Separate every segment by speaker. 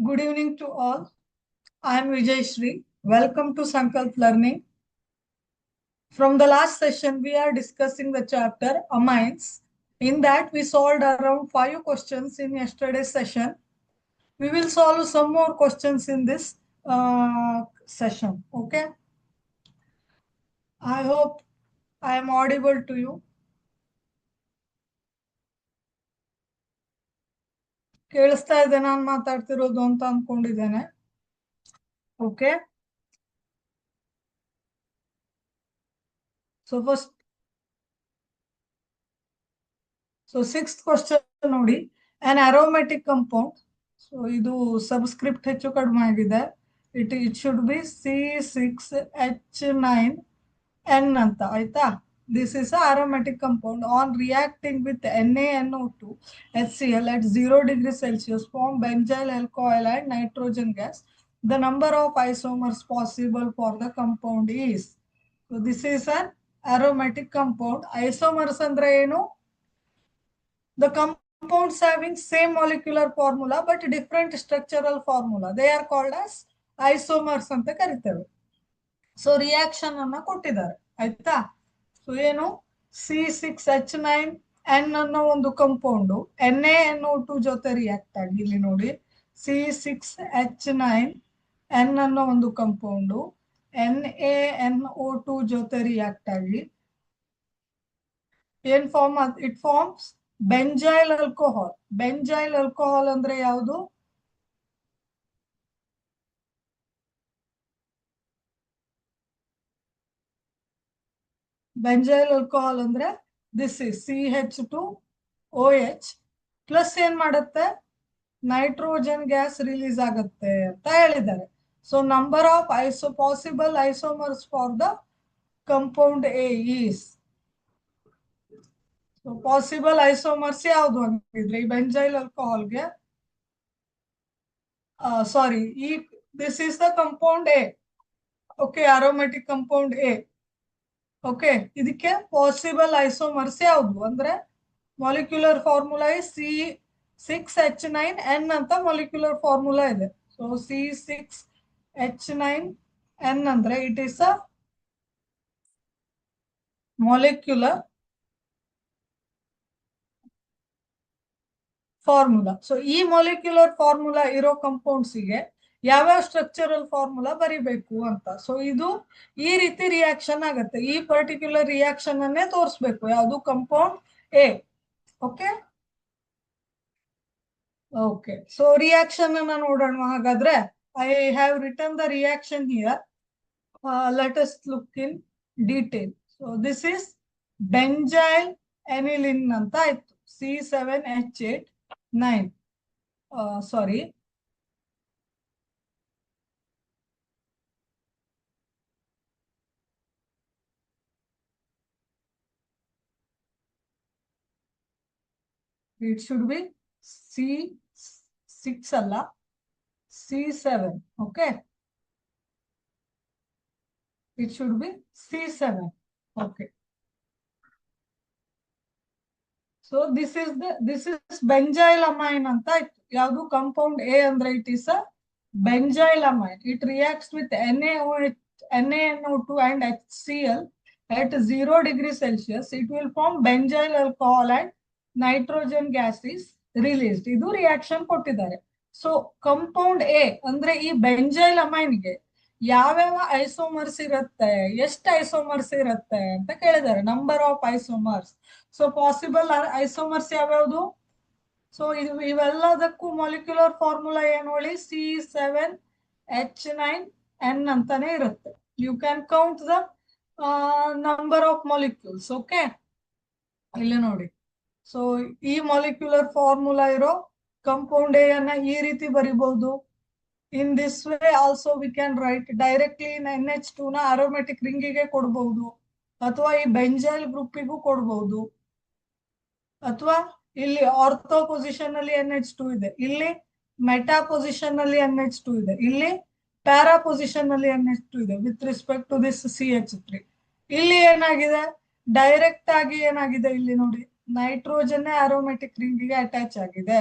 Speaker 1: Good evening to all. I am Vijay Shri. Welcome to Sankalp Learning. From the last session, we are discussing the chapter amines. In that, we solved around 5 questions in yesterday's session. We will solve some more questions in this session. Okay. I hope I am audible to you. ಕೇಳಿಸ್ತಾ ಇದೆ ನಾನು ಮಾತಾಡ್ತಿರೋದು ಅಂತ ಅನ್ಕೊಂಡಿದ್ದೇನೆ. Okay. So sixth question ನೋಡಿ, an aromatic compound. So ಇದು subscript ಹೆಚ್ಚು ಕಡಿಮೆ ಆಗಿದೆ. It should be C6H9N ಅಂತ ಆಯ್ತಾ. This is a aromatic compound on reacting with NaNO2 HCl at 0 degrees Celsius form benzyl alcohol and nitrogen gas. The number of isomers possible for the compound is. So this is an aromatic compound. Isomers ಅಂದ್ರೆ ಏನು? The compounds having same molecular formula but different structural formula. They are called as isomers ಅಂತ ಕರಿತೇವೆ. So reaction ಅನ್ನ ಕೊಟ್ಟಿದ್ದಾರೆ ಆಯ್ತಾ. So ಏನು C6H9N ಅನ್ನೋ ಒಂದು ಕಂಪೌಂಡು NaNO2 ಜೊತೆ ರಿಯಾಕ್ಟ್ ಆಗಿ, ಇಲ್ಲಿ ನೋಡಿ C6H9N ಅನ್ನೋ ಒಂದು ಕಂಪೌಂಡು NaNO2 ಜೊತೆ ರಿಯಾಕ್ಟ್ ಆಗಿ ಏನ್ form, it forms benzyl alcohol. Benzyl alcohol ಅಂದ್ರೆ ಯಾವುದು? ಬೆಂಜೈಲ್ ಆಲ್ಕೋಹಾಲ್ ಅಂದ್ರೆ ದಿಸ್ ಇಸ್ CH2OH ಪ್ಲಸ್ ಏನ್ ಮಾಡುತ್ತೆ, ನೈಟ್ರೋಜನ್ ಗ್ಯಾಸ್ ರಿಲೀಸ್ ಆಗುತ್ತೆ ಅಂತ ಹೇಳಿದ್ದಾರೆ. So number of possible isomers for the compound A is. So possible isomers ಯಾವುದು ಅಂತಿದ್ರೆ ಈ ಬೆಂಜೈಲ್ ಆಲ್ಕೋಹಾಲ್ಗೆ, ಸಾರಿ, ಈ this is the compound A. Okay, aromatic compound A. Okay, ಇದಕ್ಕೆ ಪಾಸಿಬಲ್ ಐಸೋಮರ್ಸ್ ಯಾವುದು ಅಂದ್ರೆ ಮಾಲಿಕ್ಯುಲರ್ ಫಾರ್ಮುಲಾ C6H9N ಅಂತ ಮಾಲಿಕ್ಯುಲರ್ ಫಾರ್ಮುಲಾ ಇದೆ. ಸೊ C6H9N ಅಂದ್ರೆ it is a molecular formula. So ಈ ಮಾಲಿಕ್ಯುಲರ್ ಫಾರ್ಮುಲಾ ಇರೋ ಕಂಪೌಂಡ್ಸಿಗೆ ಯಾವ್ಯಾವ ಸ್ಟ್ರಕ್ಚರಲ್ ಫಾರ್ಮುಲಾ ಬರಿಬೇಕು ಅಂತ. ಸೊ ಇದು ಈ ರೀತಿ ರಿಯಾಕ್ಷನ್ ಆಗುತ್ತೆ. ಈ ಪರ್ಟಿಕ್ಯುಲರ್ ರಿಯಾಕ್ಷನ್ ಅನ್ನೇ ತೋರಿಸ್ಬೇಕು, ಯಾವುದು compound A. Okay okay, so reaction ಅನ್ನ ನೋಡೋಣ ಹಾಗಾದ್ರೆ. I have written the reaction here. Let us look in detail. So this is benzyl aniline ಅಂತ ಆಯ್ತು, C7H8 9. Sorry, it should be C6 ಅಲ್ಲ, C7. okay, it should be C7. okay, so this is benzyl amine ಅಂತ ಆಯ್ತು. ಯಾವುದು compound A ಅಂದ್ರೆ it is a benzyl amine. It reacts with NaNO2 and HCl at 0 degrees Celsius. It will form benzyl alcohol and nitrogen gas is released. ಇದು reaction ಕೊಟ್ಟಿದ್ದಾರೆ. So compound A ಅಂದ್ರೆ ಈ ಬೆಂಜೈಲ್ ಅಮೈನ್ಗೆ ಯಾವ್ಯಾವ isomers ಇರುತ್ತೆ, ಎಷ್ಟು isomers ಇರುತ್ತೆ ಅಂತ ಕೇಳಿದ್ದಾರೆ. Number of isomers. So possible isomers ಯಾವ್ಯಾವುದು? ಸೊ ಇವೆಲ್ಲದಕ್ಕೂ ಮಾಲಿಕ್ಯುಲರ್ ಫಾರ್ಮುಲಾ ಏನು ಹೇಳಿ, C7H9N ಅಂತಾನೆ ಇರುತ್ತೆ. You can count the number of molecules. Okay, ಇಲ್ಲಿ ನೋಡಿ. ಸೊ ಈ ಮಾಲಿಕ್ಯುಲರ್ ಫಾರ್ಮುಲಾ ಇರೋ ಕಂಪೌಂಡ್ ಎ ಅನ್ನ ಈ ರೀತಿ ಬರಿಬಹುದು. In this way also we can write directly NH2 ನ ಅರೋಮ್ಯಾಟಿಕ್ ರಿಂಗಿಗೆ ಕೊಡಬಹುದು, ಅಥವಾ ಈ ಬೆಂಜೈಲ್ ಗ್ರೂಪಿಗೂ ಕೊಡಬಹುದು, ಅಥವಾ ಇಲ್ಲಿ ಆರ್ಥೋ ಪೊಸಿಷನ್ ಅಲ್ಲಿ NH2 ಇದೆ, ಇಲ್ಲಿ ಮೆಟಾ ಪೊಸಿಷನ್ ಅಲ್ಲಿ NH2 ಇದೆ, ಇಲ್ಲಿ ಪ್ಯಾರಾ ಪೊಸಿಷನ್ ಅಲ್ಲಿ NH2 ಇದೆ with respect to this CH3. ಇಲ್ಲಿ ಏನಾಗಿದೆ, ಡೈರೆಕ್ಟ್ ಆಗಿ ಏನಾಗಿದೆ, ಇಲ್ಲಿ ನೋಡಿ ನೈಟ್ರೋಜನ್ ಅರೋಮ್ಯಾಟಿಕ್ ರಿಂಗಿಗೆ ಅಟ್ಯಾಚ್ ಆಗಿದೆ.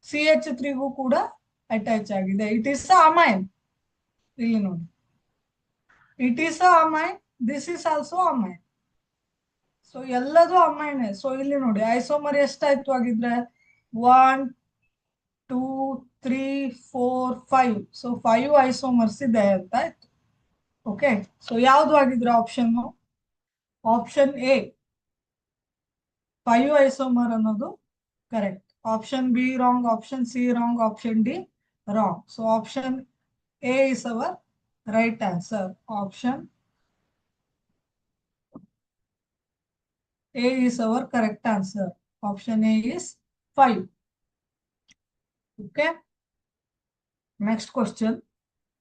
Speaker 1: CH3ಗೂ ಕೂಡ ಅಟ್ಯಾಚ್ ಆಗಿದೆ. It is amine. ಇಲ್ಲಿ ನೋಡಿ, it is amine, this is also amine. So ಎಲ್ಲದೂ ಅಮೈನ್. ಸೊ ಇಲ್ಲಿ ನೋಡಿ ಐಸೋಮರ್ ಎಷ್ಟಾಯ್ತು ಆಗಿದ್ರೆ 1 2 3 4 5. ಸೊ 5 ಐಸೋಮರ್ಸ್ ಇದೆ ಅಂತ ಆಯ್ತು. ಓಕೆ, ಸೊ ಯಾವ್ದು ಆಗಿದ್ರೆ ಆಪ್ಷನ್? ಆಪ್ಷನ್ ಎ 5 ಐಸೋಮರ್ ಅನ್ನೋದು correct. Option B wrong, option C wrong, option D wrong. So option A is our right answer. Option A is our correct answer. Option A is 5. Okay. Next question.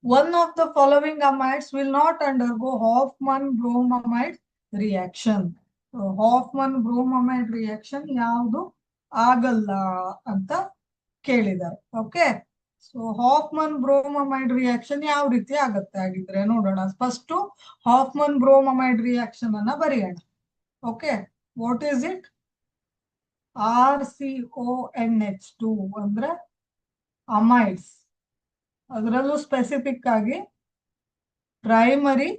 Speaker 1: One of the following amides will not undergo Hoffman-Bromamide reaction. So, Hoffman-Bromamide reaction ಯಾವುದು ಆಗಲ್ಲ ಅಂತ ಕೇಳಿದ್ದಾರೆ. Okay, so Hofmann bromamide reaction ಯಾವ ರೀತಿ ಆಗುತ್ತೆ ಆಗಿದ್ರೆ ನೋಡೋಣ. First Hofmann bromamide reaction ಅನ್ನ ಬರೆಯೋಣ. Okay, what is it? RCONH2 ಅಂದ್ರೆ ಅಮೈಡ್ಸ್. ಅದರಲ್ಲೂ ಸ್ಪೆಸಿಫಿಕ್ ಆಗಿ ಪ್ರೈಮರಿ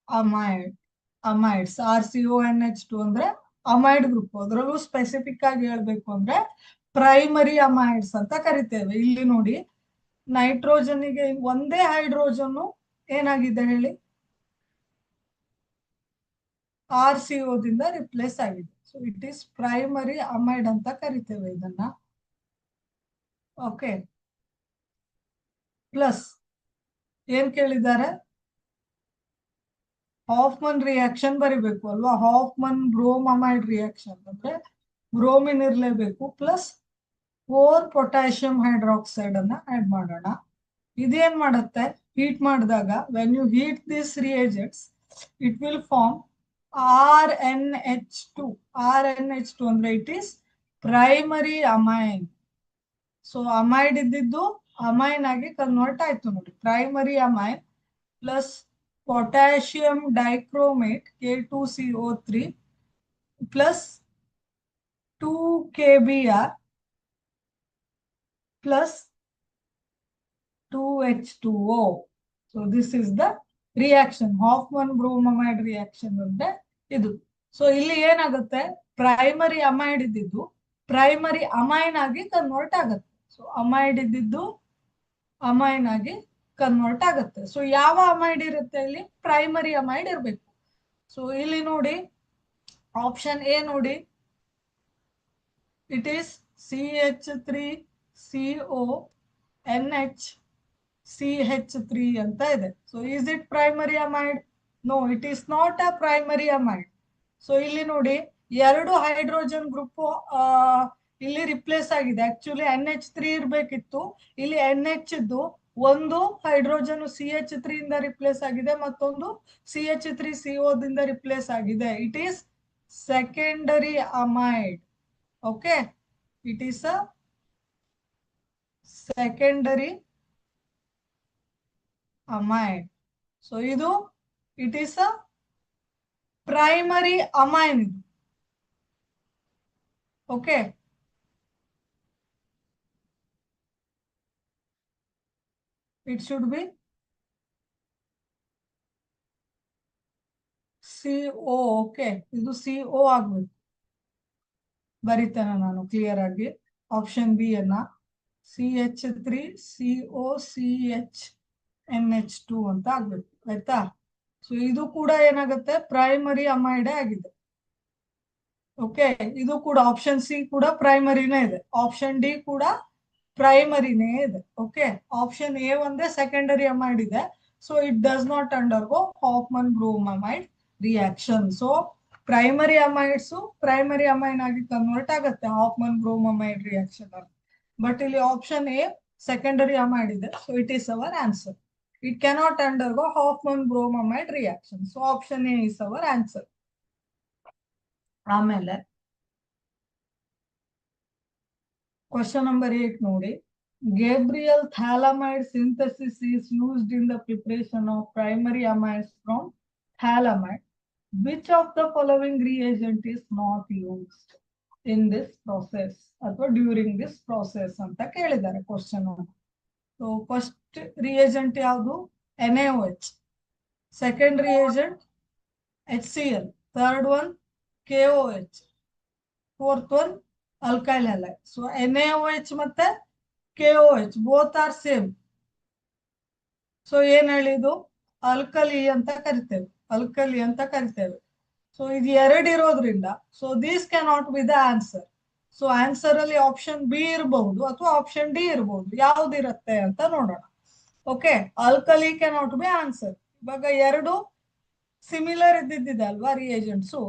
Speaker 1: ಅಮೈಡ್ಸ್. RCONH2 ಅಂದ್ರೆ ಅಮೈಡ್ ಗ್ರೂಪ್. ಅದರಲ್ಲೂ ಸ್ಪೆಸಿಫಿಕ್ ಆಗಿ ಹೇಳ್ಬೇಕು ಅಂದ್ರೆ ಪ್ರೈಮರಿ ಅಮೈಡ್ಸ್ ಅಂತ ಕರಿತೇವೆ. ಇಲ್ಲಿ ನೋಡಿ, ನೈಟ್ರೋಜನ್ಗೆ ಒಂದೇ ಹೈಡ್ರೋಜನ್ ಏನಾಗಿದೆ ಹೇಳಿ? RCO ದಿಂದ ರಿಪ್ಲೇಸ್ ಆಗಿದೆ. So it is primary amide ಅಂತ ಕರಿತೇವೆ ಇದನ್ನ. ಓಕೆ, ಪ್ಲಸ್ ಏನ್ ಕೇಳಿದ್ದಾರೆ? ಹಾಫ್ಮನ್ ರಿಯಾಕ್ಷನ್ ಬರಿಬೇಕು ಅಲ್ವಾ? ಹಾಫ್ಮನ್ ಬ್ರೋಮಮೈಡ್ ರಿಯಾಕ್ಷನ್ ಅಂದ್ರೆ ಬ್ರೋಮಿನ್ ಇರ್ಲೇಬೇಕು, ಪ್ಲಸ್ 4 ಪೊಟ್ಯಾಷಿಯಂ ಹೈಡ್ರಾಕ್ಸೈಡ್ ಅನ್ನ ಆಡ್ ಮಾಡೋಣ. ಇದೇನ್ ಮಾಡುತ್ತೆ? ಹೀಟ್ ಮಾಡಿದಾಗ when you heat this reagents it will form RNH2. RNH2 ಅಂದ್ರೆ it is primary amine. So amide ಇದ್ದಿದ್ದು ಅಮೈನ್ ಆಗಿ ಕನ್ವರ್ಟ್ ಆಯ್ತು ನೋಡಿ. Primary amine plus potassium dichromate K2CO3 plus 2 KBr plus 2H2O. So this is the reaction. Hoffman bromamide reaction ಅಂದ್ರೆ ಇದು. So ಇಲ್ಲಿ ಏನಾಗುತ್ತೆ? Primary amide ಇದ್ದಿದ್ದು ಪ್ರೈಮರಿ ಅಮೈನ್ ಆಗಿ ಕನ್ವರ್ಟ್ ಆಗುತ್ತೆ. ಸೊ ಅಮೈಡ್ ಇದ್ದಿದ್ದು ಅಮೈನ್ ಆಗಿ ಕನ್ವರ್ಟ್ ಆಗುತ್ತೆ. ಸೊ ಯಾವ ಅಮೈಡ್ ಇರುತ್ತೆ ಇಲ್ಲಿ? ಪ್ರೈಮರಿ ಅಮೈಡ್ ಇರಬೇಕು. ಸೊ ಇಲ್ಲಿ ನೋಡಿ, ಆಪ್ಷನ್ ಎ ನೋಡಿ, ಇಟ್ ಈಸ್ CH3CONH CH3 ಅಂತ ಇದೆ. So is it primary amide? No, it is not a primary amide. So ಇಲ್ಲಿ ನೋಡಿ, 2 ಹೈಡ್ರೋಜನ್ ಗ್ರೂಪ್ ಇಲ್ಲಿ ರಿಪ್ಲೇಸ್ ಆಗಿದೆ. ಆಕ್ಚುಲಿ NH3 ಇರ್ಬೇಕಿತ್ತು, ಇಲ್ಲಿ NH ಇದ್ದು ಒಂದು ಹೈಡ್ರೋಜನ್ CH3 ಇಂದ ರಿಪ್ಲೇಸ್ ಆಗಿದೆ, ಮತ್ತೊಂದು CH3CO ದಿಂದ ರಿಪ್ಲೇಸ್ ಆಗಿದೆ. It is secondary amide. Okay, it is a secondary amide. So ಇದು it is a primary amine. Okay, it should be CO. Okay, ಇದು CO ಆಗ್ಬೇಕು. ಬರಿತೇನೆ ನಾನು ಕ್ಲಿಯರ್ ಆಗಿ. ಆಪ್ಷನ್ ಬಿ ಅನ್ನ CH3COCHNH2 ಅಂತ ಆಗ್ಬೇಕು. ಆಯ್ತಾ? ಸೊ ಇದು ಕೂಡ ಏನಾಗುತ್ತೆ? ಪ್ರೈಮರಿ ಅಮೈಡೇ ಆಗಿದೆ. ಓಕೆ, ಇದು ಕೂಡ ಆಪ್ಷನ್ ಸಿ ಕೂಡ ಪ್ರೈಮರಿನೇ ಇದೆ. ಆಪ್ಷನ್ ಡಿ ಕೂಡ ಪ್ರೈಮರಿನೇ ಇದೆ. ಓಕೆ, ಆಪ್ಷನ್ ಎ ಒಂದೇ ಸೆಕೆಂಡರಿ ಅಮೈಡ್ ಇದೆ. So it does not undergo Hofmann bromamide reaction. So primary amides primary amine ಆಗಿ ಕನ್ವರ್ಟ್ ಆಗುತ್ತೆ ಹಾಫ್ಮನ್ ಬ್ರೋಮಮೈಡ್ ರಿಯಾಕ್ಷನ್ ಅಲ್ಲಿ. ಬಟ್ ಇಲ್ಲಿ ಆಪ್ಷನ್ ಎ ಸೆಕೆಂಡರಿ ಅಮೈಡ್ ಇದೆ. So it is our answer. It cannot undergo Hoffman bromamide reaction. So option A is our answer. ಆಮೇಲೆ question number 8 ನೋಡಿ. Gabriel phthalimide synthesis is used in the preparation of primary amides from phthalimide. Which of the following reagent is not used? In this process ಅಥವಾ during this process ಅಂತ ಕೇಳಿದ್ದಾರೆ question. So first reagent ಯಾವುದು? NaOH. Second reagent HCl. Third one KOH. Fourth one alkyl halide. So NaOH ಮತ್ತೆ KOH both are same. So ಏನ್ ಹೇಳಿದು? Alkali ಅಂತ ಕರಿತೇವೆ, alkali ಅಂತ ಕರಿತೇವೆ. ಸೊ ಇದು ಎರಡು ಇರೋದ್ರಿಂದ so these cannot be the answer. So answer ಅಲ್ಲಿ ಆಪ್ಷನ್ ಬಿ ಇರಬಹುದು ಅಥವಾ ಆಪ್ಷನ್ ಡಿ ಇರಬಹುದು. ಯಾವ್ದಿರತ್ತೆ ಅಂತ ನೋಡೋಣ. Okay, alkali cannot be answer. ಇವಾಗ ಎರಡು ಸಿಮಿಲರ್ ಇದ್ದಿದ್ದಿದೆ ಅಲ್ವಾ ರಿಯೇಜೆಂಟ್ಸು.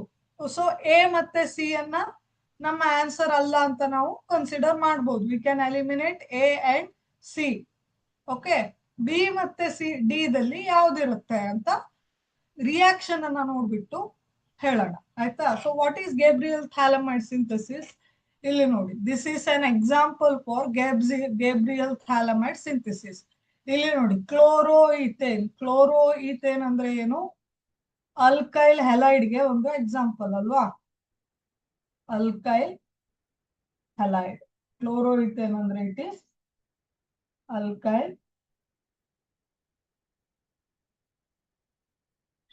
Speaker 1: ಸೊ ಎ ಮತ್ತೆ ಸಿ ಅನ್ನ ನಮ್ಮ ಆನ್ಸರ್ ಅಲ್ಲ ಅಂತ ನಾವು ಕನ್ಸಿಡರ್ ಮಾಡಬಹುದು. We can eliminate A and C. Okay, B ಮತ್ತೆ ಸಿ ಡಿ ದಲ್ಲಿ ಯಾವ್ದಿರುತ್ತೆ ಅಂತ ರಿಯಾಕ್ಷನ್ ಅನ್ನ ನೋಡ್ಬಿಟ್ಟು ಹೇಳೋಣ, ಆಯ್ತಾ? So what is Gabriel phthalimide synthesis? ಇಲ್ಲಿ ನೋಡಿ, this is an example for Gabriel phthalimide synthesis. ಇಲ್ಲಿ ನೋಡಿ, ಕ್ಲೋರೋ ಈಥೇನ್ ಅಂದ್ರೆ ಏನು? ಅಲ್ಕೈಲ್ ಹೆಲೈಡ್ ಗೆ ಒಂದು ಎಕ್ಸಾಂಪಲ್ ಅಲ್ವಾ? Alkyl halide. ಕ್ಲೋರೋ ಈಥೇನ್ ಅಂದ್ರೆ ಇಟ್ ಈಸ್ ಅಲ್ಕೈಲ್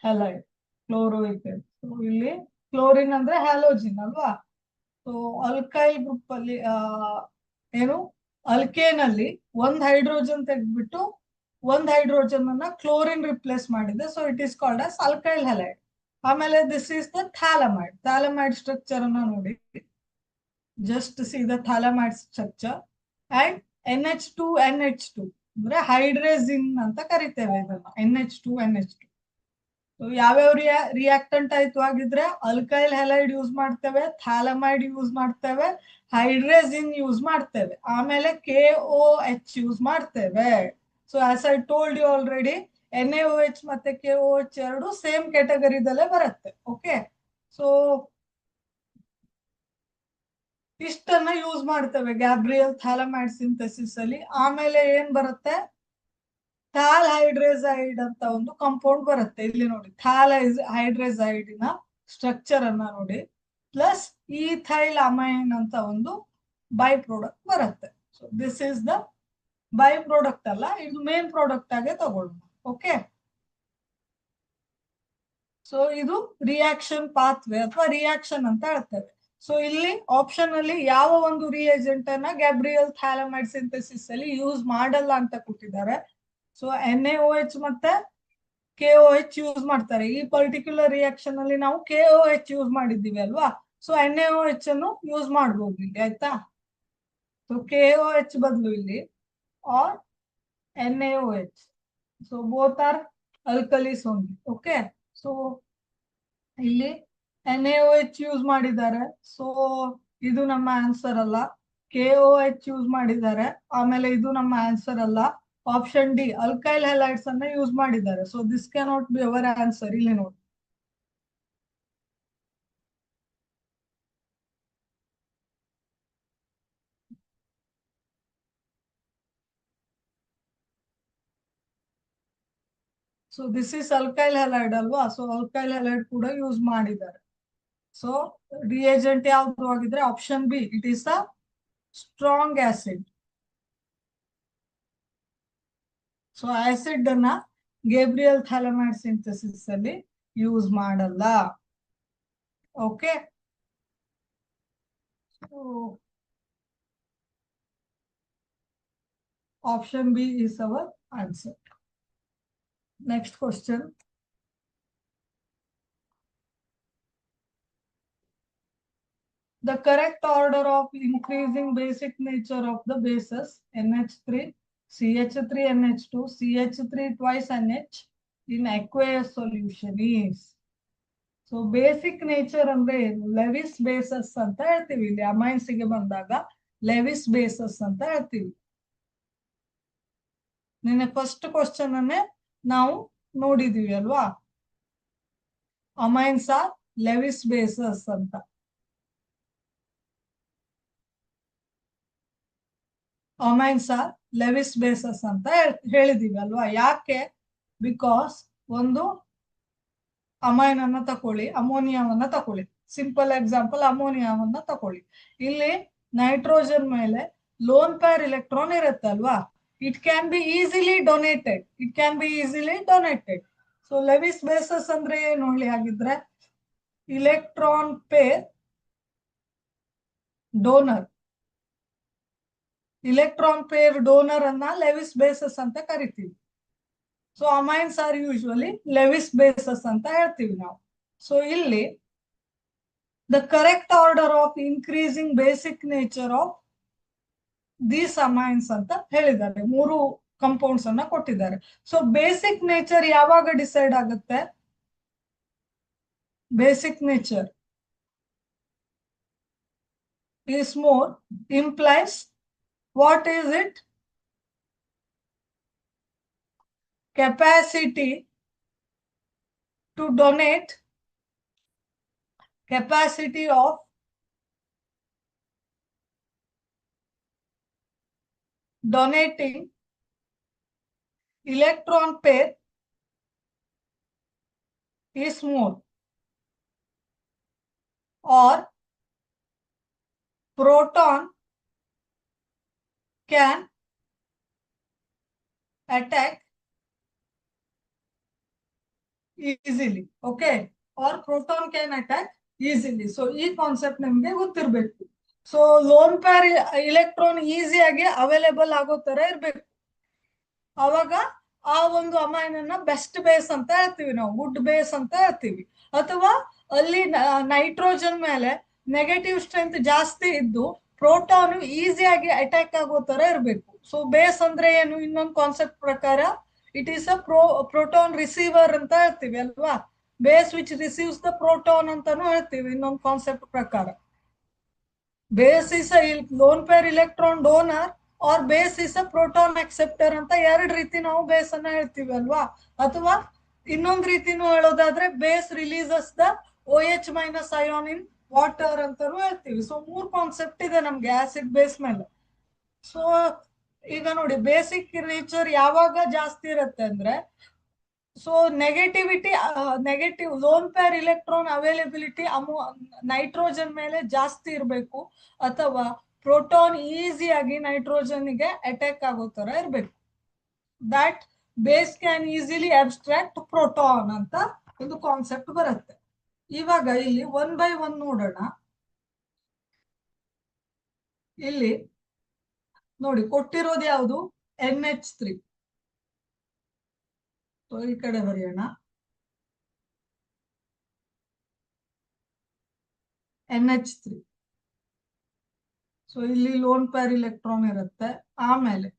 Speaker 1: ಹೆಲೈಡ್, ಕ್ಲೋರೋಇಥೇನ್. ಇಲ್ಲಿ ಕ್ಲೋರಿನ್ ಅಂದ್ರೆ ಹ್ಯಾಲೋಜಿನ್ ಅಲ್ವಾ? ಸೊ ಅಲ್ಕೈಲ್ ಗ್ರೂಪ್ ಅಲ್ಲಿ ಏನು ಅಲ್ಕೇನ್ ಅಲ್ಲಿ ಒಂದ್ ಹೈಡ್ರೋಜನ್ ತೆಗೆದ್ಬಿಟ್ಟು ಒಂದ್ ಹೈಡ್ರೋಜನ್ ಅನ್ನ ಕ್ಲೋರಿನ್ ರಿಪ್ಲೇಸ್ ಮಾಡಿದೆ. So it is called as alkyl halide. ಆಮೇಲೆ this is the phthalimide. Phthalimide structure ಅನ್ನ ನೋಡಿ, just see the phthalimide structure. And NH2NH2 ಅಂದ್ರೆ ಹೈಡ್ರೇಸಿನ್ ಅಂತ ಕರಿತೇವೆ ಇದನ್ನ, NH2NH2. ಯಾವ್ಯಾವ ರಿಯಾಕ್ಟೆಂಟ್ ಆಯ್ತು ಆಗಿದ್ರೆ? ಅಲ್ಕೈಲ್ ಹೆಲೈಡ್ ಯೂಸ್ ಮಾಡ್ತೇವೆ, ಥ್ಯಾಲಮೈಡ್ ಯೂಸ್ ಮಾಡ್ತೇವೆ, ಹೈಡ್ರೇಸಿನ್ ಯೂಸ್ ಮಾಡ್ತೇವೆ, ಆಮೇಲೆ KOH ಯೂಸ್ ಮಾಡ್ತೇವೆ. So as I told you already, NaOH ಮತ್ತೆ KOH ಎರಡು ಸೇಮ್ ಕ್ಯಾಟಗರಿದಲ್ಲೇ ಬರುತ್ತೆ. ಓಕೆ, ಸೊ ಇಷ್ಟನ್ನ ಯೂಸ್ ಮಾಡ್ತೇವೆ ಗ್ಯಾಬ್ರಿಯಲ್ ಥ್ಯಾಲಮೈಡ್ ಸಿಂಥಸಿಸ್ ಅಲ್ಲಿ. ಆಮೇಲೆ ಏನ್ ಬರುತ್ತೆ? ಥ್ಯಾಲ್ ಹೈಡ್ರೇಸೈಡ್ ಅಂತ ಒಂದು ಕಾಂಪೌಂಡ್ ಬರುತ್ತೆ. ಇಲ್ಲಿ ನೋಡಿ, ಥ್ಯಾಲ್ ಹೈಡ್ರೇಸೈಡ್ ನ ಸ್ಟ್ರಕ್ಚರ್ ಅನ್ನ ನೋಡಿ, ಪ್ಲಸ್ ಈಥೈಲ್ ಅಮೈನ್ ಅಂತ ಒಂದು ಬೈ ಪ್ರಾಡಕ್ಟ್ ಬರುತ್ತೆ. So this is the by product ಅಲ್ಲ, ಇದು ಮೇನ್ ಪ್ರಾಡಕ್ಟ್ ಆಗಿ ತಗೊಳ್ಳೋಣ. ಓಕೆ, ಸೊ ಇದು ರಿಯಾಕ್ಷನ್ ಪಾತ್ವೇ ಅಥವಾ ರಿಯಾಕ್ಷನ್ ಅಂತ ಹೇಳ್ತೇವೆ. ಸೊ ಇಲ್ಲಿ ಆಪ್ಷನ್ ಅಲ್ಲಿ ಯಾವ ಒಂದು ರಿಯೇಜೆಂಟ್ ಅನ್ನ ಗ್ಯಾಬ್ರಿಯಲ್ ಥ್ಯಾಲಮೈಡ್ ಸಿಂಥಸಿಸ್ ಅಲ್ಲಿ ಯೂಸ್ ಮಾಡಲ್ಲ ಅಂತ ಕೊಟ್ಟಿದ್ದಾರೆ. ಸೊ NaOH ಮತ್ತೆ KOH ಯೂಸ್ ಮಾಡ್ತಾರೆ. ಈ ಪರ್ಟಿಕ್ಯುಲರ್ ರಿಯಾಕ್ಷನ್ ಅಲ್ಲಿ ನಾವು KOH ಯೂಸ್ ಮಾಡಿದ್ದೀವಿ ಅಲ್ವಾ? ಸೊ NaOH ಅನ್ನು ಯೂಸ್ ಮಾಡಬಹುದು ಇಲ್ಲಿ, ಆಯ್ತಾ? ಸೊ KOH ಬದಲು ಇಲ್ಲಿ or NaOH. So both are alkalis only. Okay, so ಇಲ್ಲಿ NaOH ಯೂಸ್ ಮಾಡಿದ್ದಾರೆ. ಸೊ ಇದು ನಮ್ಮ ಆನ್ಸರ್ ಅಲ್ಲ. KOH ಯೂಸ್ ಮಾಡಿದ್ದಾರೆ, ಆಮೇಲೆ ಇದು ನಮ್ಮ ಆನ್ಸರ್ ಅಲ್ಲ. ಆಪ್ಷನ್ ಡಿ ಅಲ್ಕೈಲ್ ಹ್ಯಾಲೈಡ್ಸ್ ಅನ್ನ ಯೂಸ್ ಮಾಡಿದ್ದಾರೆ. So this cannot be our answer. ಇಲ್ಲಿ ನೋಡಿ, so this is alkyl halide ಅಲ್ವಾ? ಸೊ ಅಲ್ಕೈಲ್ ಹ್ಯಾಲೈಡ್ ಕೂಡ ಯೂಸ್ ಮಾಡಿದ್ದಾರೆ. ಸೊ ರಿಯೇಜೆಂಟ್ ಯಾವ್ದು ಆಗಿದ್ರೆ option B, it is a strong acid. So acid ಅನ್ನ ಗೇಬ್ರಿಯಲ್ ಥ್ಯಾಲಮೈಡ್ ಸಿಂಥಸಿಸ್ ಅಲ್ಲಿ ಯೂಸ್ ಮಾಡಲ್ಲ. Okay, option B is our answer. Next question. The correct order of increasing basic nature of the bases NH3, CH3, NH2, CH3 twice NH in aqueous solution is. So basic nature ಅಂದ್ರೆ ಏನು? Lewis bases ಅಂತ ಹೇಳ್ತೀವಿ. ಇಲ್ಲಿ amines ಗೆ ಬಂದಾಗ Lewis bases ಅಂತ ಹೇಳ್ತೀವಿ. ನಿನ್ನೆ ಫಸ್ಟ್ ಕ್ವಶನ್ ಅನ್ನೇ ನಾವು ನೋಡಿದೀವಿ ಅಲ್ವಾ? ಅಮೈನ್ಸ್ ಆರ್ ಲೆವಿಸ್ ಬೇಸಸ್ ಅಂತ. ಅಮೈನ್ಸ್ ಆರ್ ಲೆವಿಸ್ ಬೇಸಸ್ ಅಂತ ಹೇಳಿದೀವಿ ಅಲ್ವಾ? ಯಾಕೆ? ಬಿಕಾಸ್ ಒಂದು ಅಮೈನ್ ಅನ್ನ ತಕೊಳ್ಳಿ, ಅಮೋನಿಯಾವನ್ನ ತಕೊಳ್ಳಿ. Simple example ಅಮೋನಿಯಾವನ್ನ ತಕೊಳ್ಳಿ. ಇಲ್ಲಿ ನೈಟ್ರೋಜನ್ ಮೇಲೆ ಲೋನ್ ಪೇರ್ ಇಲೆಕ್ಟ್ರಾನ್ ಇರುತ್ತೆ ಅಲ್ವಾ, it can be easily donated. So Lewis bases ಅಂದ್ರೆ ಏನು ಹೇಳಿ ಹಾಗಿದ್ರೆ, electron pair donor. Electron pair donor ಅನ್ನ ಲೆವಿಸ್ ಬೇಸಸ್ ಅಂತ ಕರಿತೀವಿ. So amines are usually Lewis bases ಅಂತ ಹೇಳ್ತೀವಿ ನಾವು. ಸೊ ಇಲ್ಲಿ the correct order of increasing basic nature of these amines ಅಂತ ಹೇಳಿದ್ದಾರೆ. 3 ಕಂಪೌಂಡ್ಸ್ ಅನ್ನ ಕೊಟ್ಟಿದ್ದಾರೆ. ಸೊ ಬೇಸಿಕ್ ನೇಚರ್ ಯಾವಾಗ ಡಿಸೈಡ್ ಆಗುತ್ತೆ? Basic nature is more implies what is it? Capacity to donate, capacity of donating electron pair is more, or proton can attack easily. Okay, or proton can attack easily. So ಈ concept ನಿಮ್ಗೆ ಗೊತ್ತಿರಬೇಕು. So lone pair electron ಈಸಿಯಾಗಿ available ಆಗೋ ತರ ಇರ್ಬೇಕು. ಅವಾಗ ಆ ಒಂದು ಅಮೈನ್ ಅನ್ನ ಬೆಸ್ಟ್ ಬೇಸ್ ಅಂತ ಹೇಳ್ತೀವಿ ನಾವು, ಗುಡ್ ಬೇಸ್ ಅಂತ ಹೇಳ್ತೀವಿ. ಅಥವಾ ಅಲ್ಲಿ ನೈಟ್ರೋಜನ್ ಮೇಲೆ ನೆಗೆಟಿವ್ ಸ್ಟ್ರೆಂತ್ ಜಾಸ್ತಿ ಇದ್ದು ಪ್ರೋಟಾನ್ ಈಸಿಯಾಗಿ ಅಟ್ಯಾಕ್ ಆಗೋ ತರ ಇರಬೇಕು. ಸೊ ಬೇಸ್ ಅಂದ್ರೆ ಏನು? ಇನ್ನೊಂದು ಕಾನ್ಸೆಪ್ಟ್ ಪ್ರಕಾರ it is a proton receiver ಅಂತ ಹೇಳ್ತೀವಿ ಅಲ್ವಾ. Base which receives the proton ಅಂತಾನು ಹೇಳ್ತೀವಿ ಇನ್ನೊಂದು ಕಾನ್ಸೆಪ್ಟ್ ಪ್ರಕಾರ. Base is a lone pair electron donor or base is a proton acceptor ಅಂತ 2 ರೀತಿ ನಾವು ಬೇಸ್ ಅನ್ನ ಹೇಳ್ತೀವಿ ಅಲ್ವಾ. ಅಥವಾ ಇನ್ನೊಂದು ರೀತಿನೂ ಹೇಳೋದಾದ್ರೆ base releases the OH minus ion in water ಅಂತಾನು ಹೇಳ್ತೀವಿ. ಸೊ 3 ಕಾನ್ಸೆಪ್ಟ್ ಇದೆ ನಮ್ಗೆ ಆಸಿಡ್ ಬೇಸ್ ಮೇಲೆ. ಸೊ ಈಗ ನೋಡಿ, ಬೇಸಿಕ್ ನೇಚರ್ ಯಾವಾಗ ಜಾಸ್ತಿ ಇರುತ್ತೆ ಅಂದ್ರೆ, so negative loan pair electron availability nitrogen ಮೇಲೆ ಜಾಸ್ತಿ ಇರಬೇಕು, ಅಥವಾ ಪ್ರೋಟಾನ್ ಈಸಿಯಾಗಿ ನೈಟ್ರೋಜನ್ಗೆ ಅಟ್ಯಾಕ್ ಆಗೋ ತರ ಇರಬೇಕು. That base can easily abstract proton ಅಂತ ಒಂದು ಕಾನ್ಸೆಪ್ಟ್ ಬರುತ್ತೆ. ಇವಾಗ ಇಲ್ಲಿ 1 by 1 ನೋಡೋಣ. ಇಲ್ಲಿ ನೋಡಿ ಕೊಟ್ಟಿರೋದು ಯಾವುದು? NH3. ಸೊ ಈ ಕಡೆ ಬರೆಯೋಣ, NH3. ಸೊ ಇಲ್ಲಿ ಲೋನ್ ಪೇರ್ ಇಲೆಕ್ಟ್ರಾನ್ ಇರುತ್ತೆ. ಆಮೇಲೆ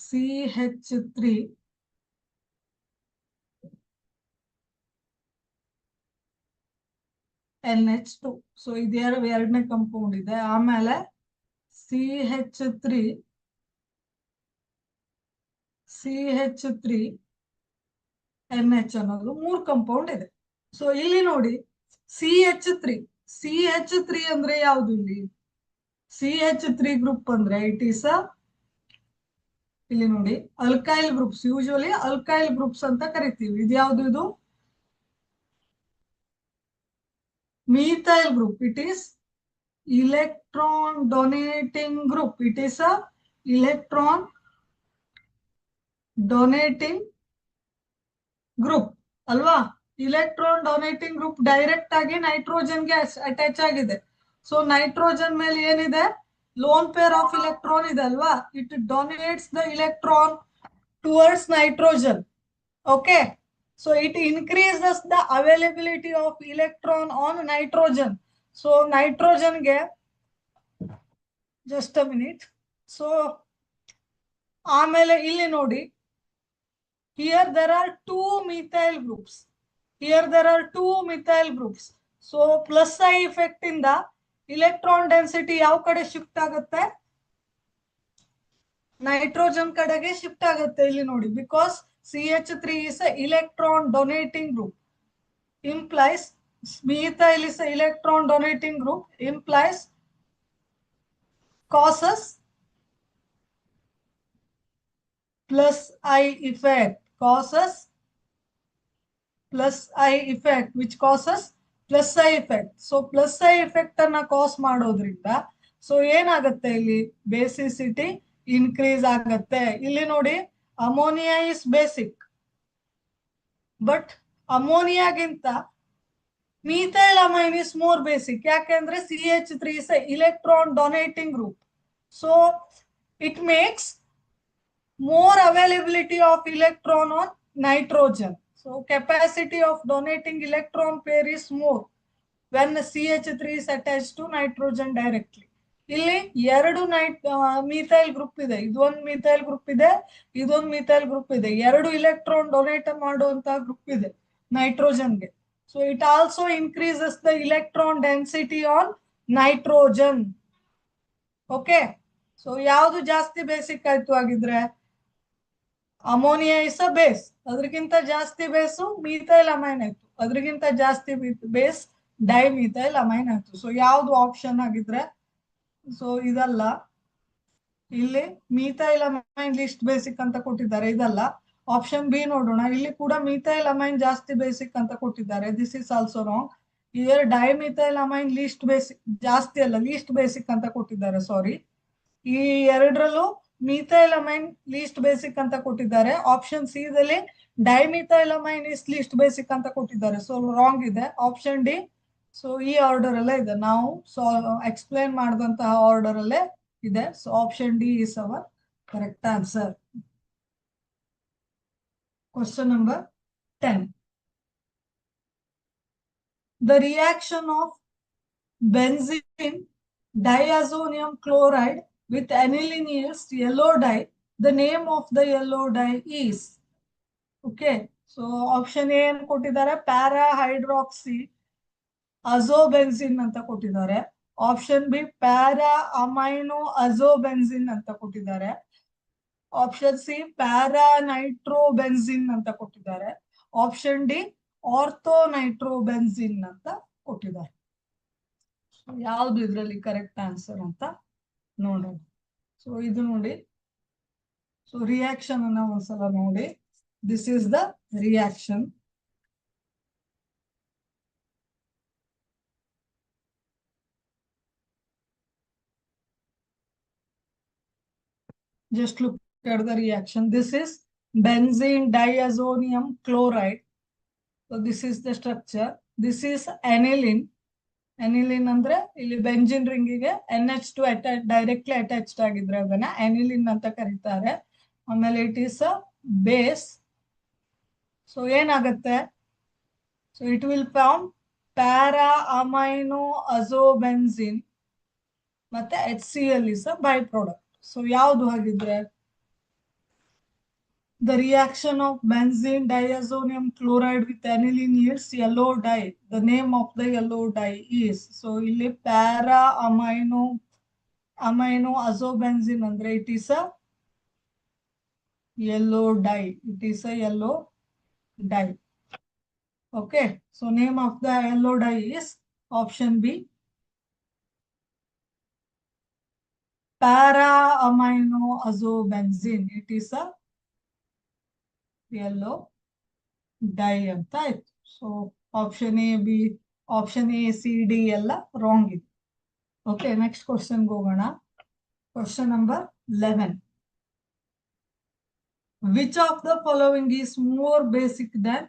Speaker 1: CH3 NH2. ಸೊ ಇದು 2ನೇ ಕಂಪೌಂಡ್ ಇದೆ. ಆಮೇಲೆ CH3 NH ಅನ್ನೋದು 3 ಕಂಪೌಂಡ್ ಇದೆ. ಸೊ ಇಲ್ಲಿ ನೋಡಿ CH3 ಅಂದ್ರೆ ಯಾವುದು? ಇಲ್ಲಿ CH3 ಗ್ರೂಪ್ ಅಂದ್ರೆ ಇಟ್ ಈಸ್ ಇಲ್ಲಿ ನೋಡಿ alkyl groups. Usually alkyl groups ಅಂತ ಕರಿತೀವಿ. ಇದು ಯಾವುದು? ಇದು methyl group. It is electron donating group. It is a electron donating group ಅಲ್ವಾ. ಇಲೆಕ್ಟ್ರಾನ್ ಡೊನೇಟಿಂಗ್ ಗ್ರೂಪ್ ಡೈರೆಕ್ಟ್ ಆಗಿ ನೈಟ್ರೋಜನ್ಗೆ ಅಟ್ಯಾಚ್ ಆಗಿದೆ. ಸೊ ನೈಟ್ರೋಜನ್ ಮೇಲೆ ಏನಿದೆ? ಲೋನ್ ಪೇರ್ ಆಫ್ ಇಲೆಕ್ಟ್ರಾನ್ ಇದೆ ಅಲ್ವಾ. It donates the electron towards nitrogen. Okay, so it increases the availability of electron on nitrogen. So nitrogen ge, just a minute. So ಆಮೇಲೆ ಇಲ್ಲಿ ನೋಡಿ, here there are 2 methyl groups. So plus I effect ಇಂದ electron density ಯಾವ ಕಡೆ shift ಆಗುತ್ತೆ? Nitrogen ಕಡೆಗೆ shift ಆಗುತ್ತೆ. ಇಲ್ಲಿ ನೋಡಿ, because CH3 is a electron donating group, implies methyl is a electron donating group, implies causes plus I effect, which causes plus I effect. So plus I effect ಅನ್ನ ಕಾಸ್ ಮಾಡೋದ್ರಿಂದ so ಏನಾಗತ್ತೆ ಇಲ್ಲಿ basicity increase ಆಗತ್ತೆ. ಇಲ್ಲಿ ನೋಡಿ ammonia is basic, but ಅಮೋನಿಯಾಗಿಂತ methylamine is more basic. ಯಾಕೆಂದ್ರೆ CH3 is a electron donating group, so it makes more availability of electron on nitrogen. So capacity of donating electron pair is more when CH3 is attached to nitrogen directly. ಇಲ್ಲಿ ಎರಡು methyl group ಇದೆ, ಇದೊಂದು methyl group ಇದೆ, ಇದೊಂದು methyl group ಇದೆ, ಎರಡು electron donate ಮಾಡುವಂತ group ಇದೆ ನೈಟ್ರೋಜನ್ಗೆ. So it also increases the electron density on nitrogen. Okay, so ಯಾವುದು ಜಾಸ್ತಿ ಬೇಸಿಕ್ ಆಯ್ತು ಆಗಿದ್ರೆ ಅಮೋನಿಯಾ ಇಸ್ ಅ ಬೇಸ್, ಅದ್ರಗಿಂತ ಜಾಸ್ತಿ ಬೇಸು ಮಿಥೈಲ್ ಅಮೈನ್ ಆಯ್ತು, ಅದ್ರಗಿಂತ ಜಾಸ್ತಿ ಬೇಸ್ ಡೈಮಿಥೈಲ್ ಅಮೈನ್ ಆಯ್ತು. ಸೊ ಯಾವ್ದು ಆಪ್ಷನ್ ಆಗಿದ್ರೆ ಸೊ ಇದಲ್ಲ, ಇಲ್ಲಿ ಮಿಥೈಲ್ ಅಮೈನ್ ಲಿಸ್ಟ್ ಬೇಸಿಕ್ ಅಂತ ಕೊಟ್ಟಿದ್ದಾರೆ, ಇದಲ್ಲ. ಆಪ್ಷನ್ ಬಿ ನೋಡೋಣ, ಇಲ್ಲಿ ಕೂಡ ಮಿಥೈಲ್ ಅಮೈನ್ ಜಾಸ್ತಿ ಬೇಸಿಕ್ ಅಂತ ಕೊಟ್ಟಿದ್ದಾರೆ, this is also wrong. Here dimethyl amine least basic, ಜಾಸ್ತಿ ಅಲ್ಲ ಲೀಸ್ಟ್ ಬೇಸಿಕ್ ಅಂತ ಕೊಟ್ಟಿದ್ದಾರೆ, ಸಾರಿ. ಈ ಎರಡರಲ್ಲೂ ಮಿಥೈಲ್ ಅಮೈನ್ ಲೀಸ್ಟ್ ಬೇಸಿಕ್ ಅಂತ ಕೊಟ್ಟಿದ್ದಾರೆ. ಆಪ್ಷನ್ ಸಿ ದಲ್ಲಿ dimethyl amine is list basic ಅಂತ ಕೊಟ್ಟಿದ್ದಾರೆ, ಸೊ ರಾಂಗ್ ಇದೆ ಆಪ್ಷನ್ ಡಿ. ಸೊ ಈ ಆರ್ಡರ್ ಅಲ್ಲೇ ಇದೆ, ನಾವು ಎಕ್ಸ್ಪ್ಲೈನ್ ಮಾಡಿದಂತಹ ಆರ್ಡರ್ ಅಲ್ಲೇ ಇದೆ. So option D is hour correct answer. Question number 10. The reaction of benzene diazonium chloride with aniline yields yellow dye. The name of the yellow dye is. Okay, so option A ಏನು ಕೊಟ್ಟಿದ್ದಾರೆ, para hydroxy ಅಜೋಬೆನ್ಸಿನ್ ಅಂತ ಕೊಟ್ಟಿದ್ದಾರೆ. Option B para amino ಅಜೋಬೆನ್ಸಿನ್ ಅಂತ ಕೊಟ್ಟಿದ್ದಾರೆ. Option C para ನೈಟ್ರೋಬೆನ್ಸಿನ್ ಅಂತ ಕೊಟ್ಟಿದ್ದಾರೆ. Option D ortho ನೈಟ್ರೋಬೆನ್ಸಿನ್ ಅಂತ ಕೊಟ್ಟಿದ್ದಾರೆ. ಯಾವ್ದು ಇದ್ರಲ್ಲಿ ಕರೆಕ್ಟ್ ಆನ್ಸರ್ ಅಂತ ನೋಡೋಣ. ಸೊ ಇದು ನೋಡಿ, ಸೊ ರಿಯಾಕ್ಷನ್ ಅನ್ನ ಒಂದ್ಸಲ ನೋಡಿ. This is the reaction. Just look at the reaction. This is benzene diazonium chloride. So this is the structure. This is aniline. Aniline ಅಂದ್ರೆ ಇಲ್ಲಿ ಬೆಂಜಿನ್ ರಿಂಗಿಗೆ NH2 ಡೈರೆಕ್ಟ್ಲಿ ಅಟ್ಯಾಚ್ಡ್ ಆಗಿದ್ರೆ ಅದನ್ನ aniline ಅಂತ ಕರೀತಾರೆ. ಆಮೇಲೆ it is a base. So ಏನಾಗುತ್ತೆ, so it will form para amino azobenzene ಮತ್ತೆ HCl is a by product. So ಯಾವುದು ಹಾಗಿದ್ರೆ the reaction of benzene diazonium chloride with aniline yields yellow dye. The name of the yellow dye is. So ಇಲ್ಲಿ para amino ಅಜೋಬೆನ್ಸಿನ್ ಅಂದ್ರೆ it is a yellow dye. It is a yellow dye. Okay, so name of the yellow dye is option B, para amino azobenzene. It is a yellow dye ಅಂತ ಆಯ್ತು. So option A B, option A C D ಎಲ್ಲ wrong ಇದೆ. Okay, next ಕ್ವಶನ್ಗೆ ಹೋಗೋಣ. Question number 11. Which of the following is more basic than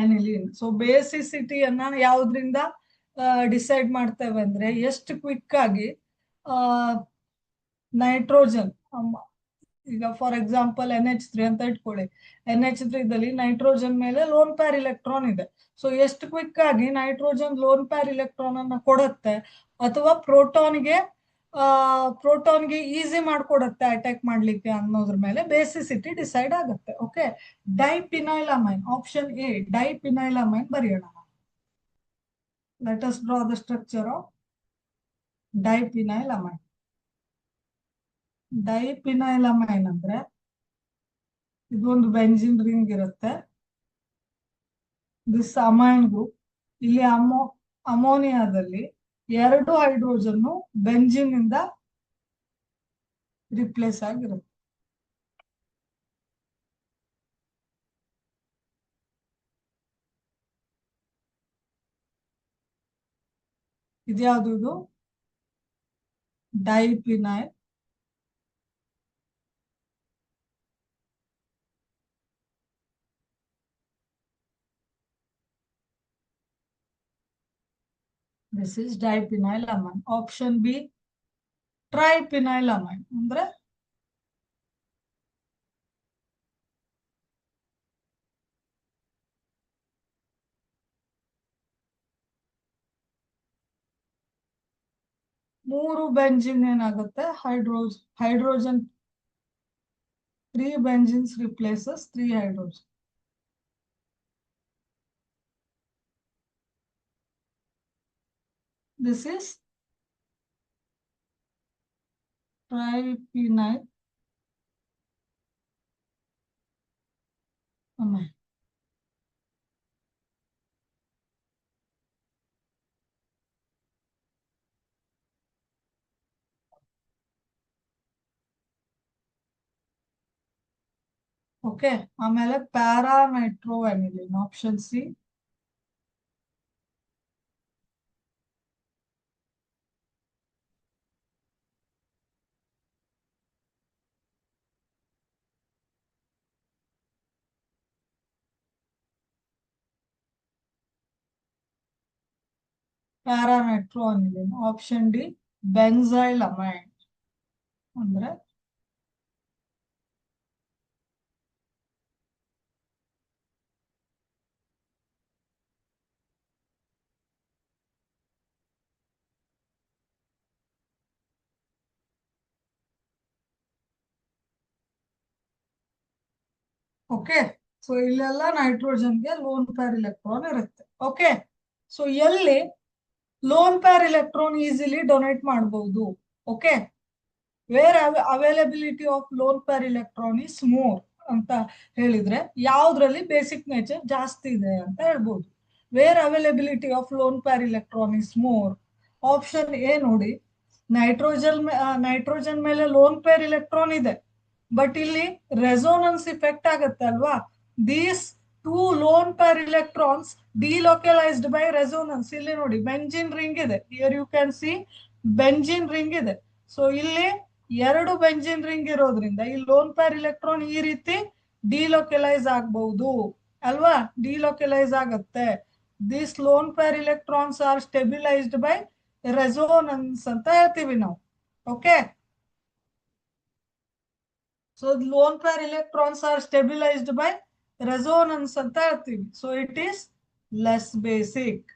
Speaker 1: aniline? So basicity ಅನ್ನ ಯಾವ್ದ್ರಿಂದ decide ಮಾಡ್ತೇವೆ ಅಂದ್ರೆ ಎಷ್ಟು ಕ್ವಿಕ್ ಆಗಿ ನೈಟ್ರೋಜನ್, ಈಗ ಫಾರ್ ಎಕ್ಸಾಂಪಲ್ NH3 ಅಂತ ಇಟ್ಕೊಳ್ಳಿ, NH3 ದಲ್ಲಿ ನೈಟ್ರೋಜನ್ ಮೇಲೆ ಲೋನ್ ಪ್ಯಾರ್ ಇಲೆಕ್ಟ್ರಾನ್ ಇದೆ. ಸೊ ಎಷ್ಟು ಕ್ವಿಕ್ ಆಗಿ ನೈಟ್ರೋಜನ್ ಲೋನ್ ಪ್ಯಾರ್ ಇಲೆಕ್ಟ್ರಾನ್ ಅನ್ನ ಕೊಡುತ್ತೆ ಅಥವಾ ಪ್ರೋಟಾನ್ಗೆ ಈಸಿ ಮಾಡ್ಕೊಡುತ್ತೆ ಅಟ್ಯಾಕ್ ಮಾಡ್ಲಿಕ್ಕೆ ಅನ್ನೋದ್ರ ಮೇಲೆ ಬೇಸಿಸಿಟಿ ಡಿಸೈಡ್ ಆಗುತ್ತೆ. Okay, diphenylamine, option A diphenylamine ಬರೆಯೋಣ. Let us draw the structure of diphenylamine. Diphenylamine ಅಂದ್ರೆ ಇದೊಂದು ಬೆಂಜಿನ್ ರಿಂಗ್ ಇರುತ್ತೆ, ದಿಸ್ ಅಮೈನ್ ಗ್ರೂಪ್. ಇಲ್ಲಿ ಅಮೋನಿಯಾದಲ್ಲಿ ಎರಡು ಹೈಡ್ರೋಜನ್ ಬೆಂಜಿನ್ ಇಂದ ರಿಪ್ಲೇಸ್ ಆಗಿರುತ್ತೆ. ಇದ್ಯಾವುದು ಇದು diphenyl this is diphenylamine. Option B triphenylamine ಅಂದ್ರೆ ಮೂರು ಬೆಂಜಿನ್ ಏನಾಗುತ್ತೆ hydrogen 3 benzene replaces 3 hydrogen. This is triphenyl amine. Okay, ಆಮೇಲೆ para nitroaniline option C. Para nitroaniline option D benzyl amine ಅಂದ್ರೆ ಓಕೆ. ಸೊ ಇಲ್ಲೆಲ್ಲ ನೈಟ್ರೋಜನ್ಗೆ ಲೋನ್ ಪೇರ್ ಇಲೆಕ್ಟ್ರಾನ್ ಇರುತ್ತೆ. ಓಕೆ, ಸೊ ಎಲ್ಲಿ lone pair electron easily donate ಮಾಡಬಹುದು? Okay, where availability of lone pair electron is more ಅಂತ ಹೇಳಿದ್ರೆ ಯಾವ್ದ್ರಲ್ಲಿ ಬೇಸಿಕ್ ನೇಚರ್ ಜಾಸ್ತಿ ಇದೆ ಅಂತ ಹೇಳ್ಬೋದು. Where availability of lone pair electron is more, option A ನೋಡಿ, ನೈಟ್ರೋಜನ್ ಮೇಲೆ ಲೋನ್ ಪೇರ್ ಇಲೆಕ್ಟ್ರಾನ್ ಇದೆ, ಬಟ್ ಇಲ್ಲಿ ರೆಸೋನೆನ್ಸ್ ಇಫೆಕ್ಟ್ ಆಗುತ್ತೆ ಅಲ್ವಾ. These two lone pair electrons delocalised by resonance. ಇಲ್ಲಿ ನೋಡಿ ಬೆಂಜಿನ್ ರಿಂಗ್ ಇದೆ, here you can see benzene ring ಇದೆ. ಸೊ ಇಲ್ಲಿ ಎರಡು ಬೆಂಜಿನ್ ರಿಂಗ್ ಇರೋದ್ರಿಂದ ಈ ಲೋನ್ ಪೇರ್ ಇಲೆಕ್ಟ್ರಾನ್ ಈ ರೀತಿ ಡಿಲೋಕಲೈಸ್ ಆಗಬಹುದು ಅಲ್ವಾ, ಡಿಲೋಕಲೈಸ್ ಆಗತ್ತೆ. This lone pair electrons are stabilised by resonance ಅಂತ ಹೇಳ್ತೀವಿ ನಾವು. Okay, so lone pair electrons are stabilized by resonance ಅಂತ ಹೇಳ್ತೀವಿ. So it is less basic.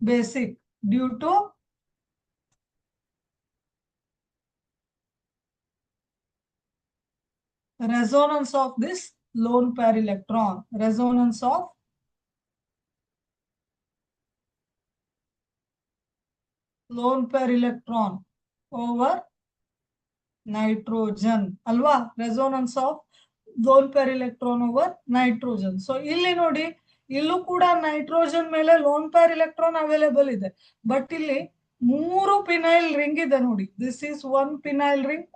Speaker 1: Basic due to resonance of this lone pair electron. Resonance of lone pair electron over nitrogen ಅಲ್ವಾ, resonance of lone pair electron over nitrogen. So ಇಲ್ಲಿ ನೋಡಿ, ಇಲ್ಲೂ ಕೂಡ nitrogen ಮೇಲೆ lone pair electron available ಇದೆ, but ಇಲ್ಲಿ ಮೂರು phenyl ring ಇದೆ ನೋಡಿ. This is one phenyl ring,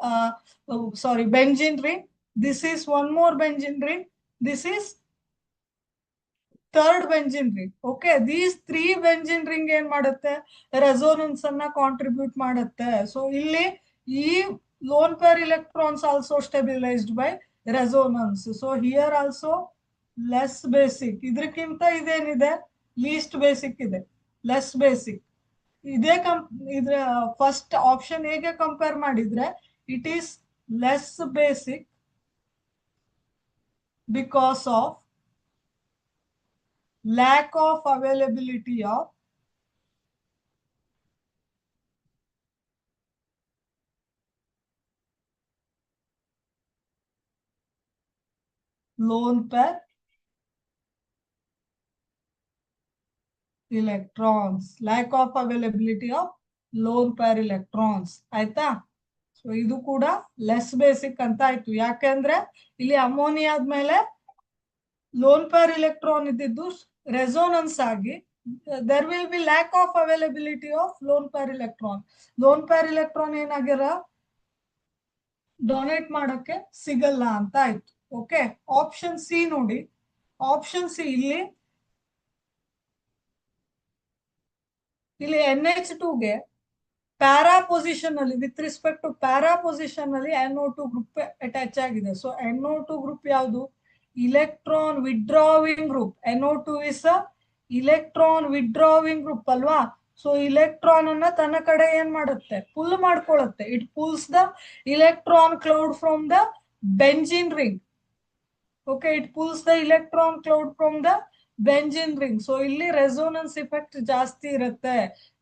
Speaker 1: sorry benzene ring, this is one more benzene ring, this is third benzene ring. Okay, these 3 benzene ring ಏನ್ ಮಾಡುತ್ತೆ, resonance ಅನ್ನ contribute ಮಾಡುತ್ತೆ. So ಇಲ್ಲಿ ಈ lone pair electrons also stabilized by resonance. So here also less basic. ಇದಕ್ಕಿಂತ ಇದೇನಿದೆ, list basic ಇದೆ, less basic. ಇದ್ರ first option ಹೇಗೆ ಕಂಪೇರ್ ಮಾಡಿದ್ರೆ it is less basic because of lack of availability of lone pair electrons. Lack of availability of lone pair electrons. ಆಯ್ತಾ? So ಇದು ಕೂಡ less basic ಅಂತ ಆಯ್ತು. ಯಾಕೆಂದ್ರೆ ಇಲ್ಲಿ ಅಮೋನಿಯಾ ಆದ್ಮೇಲೆ ಲೋನ್ ಪೇರ್ ಇಲೆಕ್ಟ್ರಾನ್ ಇದ್ದಿದ್ದು ರೆಸೋನೆನ್ಸ್ ಆಗಿ there will be lack of availability of lone pair electron. Lone pair electron ಏನಾಗಿರ ಡೊನೇಟ್ ಮಾಡಕ್ಕೆ ಸಿಗಲ್ಲ ಅಂತ ಆಯ್ತು. ಓಕೆ, ಆಪ್ಷನ್ ಸಿ ನೋಡಿ, ಆಪ್ಷನ್ ಸಿ ಇಲ್ಲಿ NH2ಗೆ ಪ್ಯಾರಾ ಪೊಸಿಷನ್ ಅಲ್ಲಿ with respect to para position ಅಲ್ಲಿ NO2 ಗ್ರೂಪ್ ಅಟ್ಯಾಚ್ ಆಗಿದೆ. ಸೊ NO2 ಗ್ರೂಪ್ ಯಾವುದು? Electron withdrawing group. NO2 is a electron withdrawing group ಅಲ್ವಾ? ಸೊ ಇಲೆಕ್ಟ್ರಾನ್ ಅನ್ನ ತನ್ನ ಕಡೆ ಏನ್ ಮಾಡುತ್ತೆ? ಪುಲ್ ಮಾಡ್ಕೊಳ್ಳುತ್ತೆ. It pulls the electron cloud from the benzene ring. Okay, it pulls the electron cloud from the benzene ring. So ಇಲ್ಲಿ resonance effect ಜಾಸ್ತಿ ಇರುತ್ತೆ.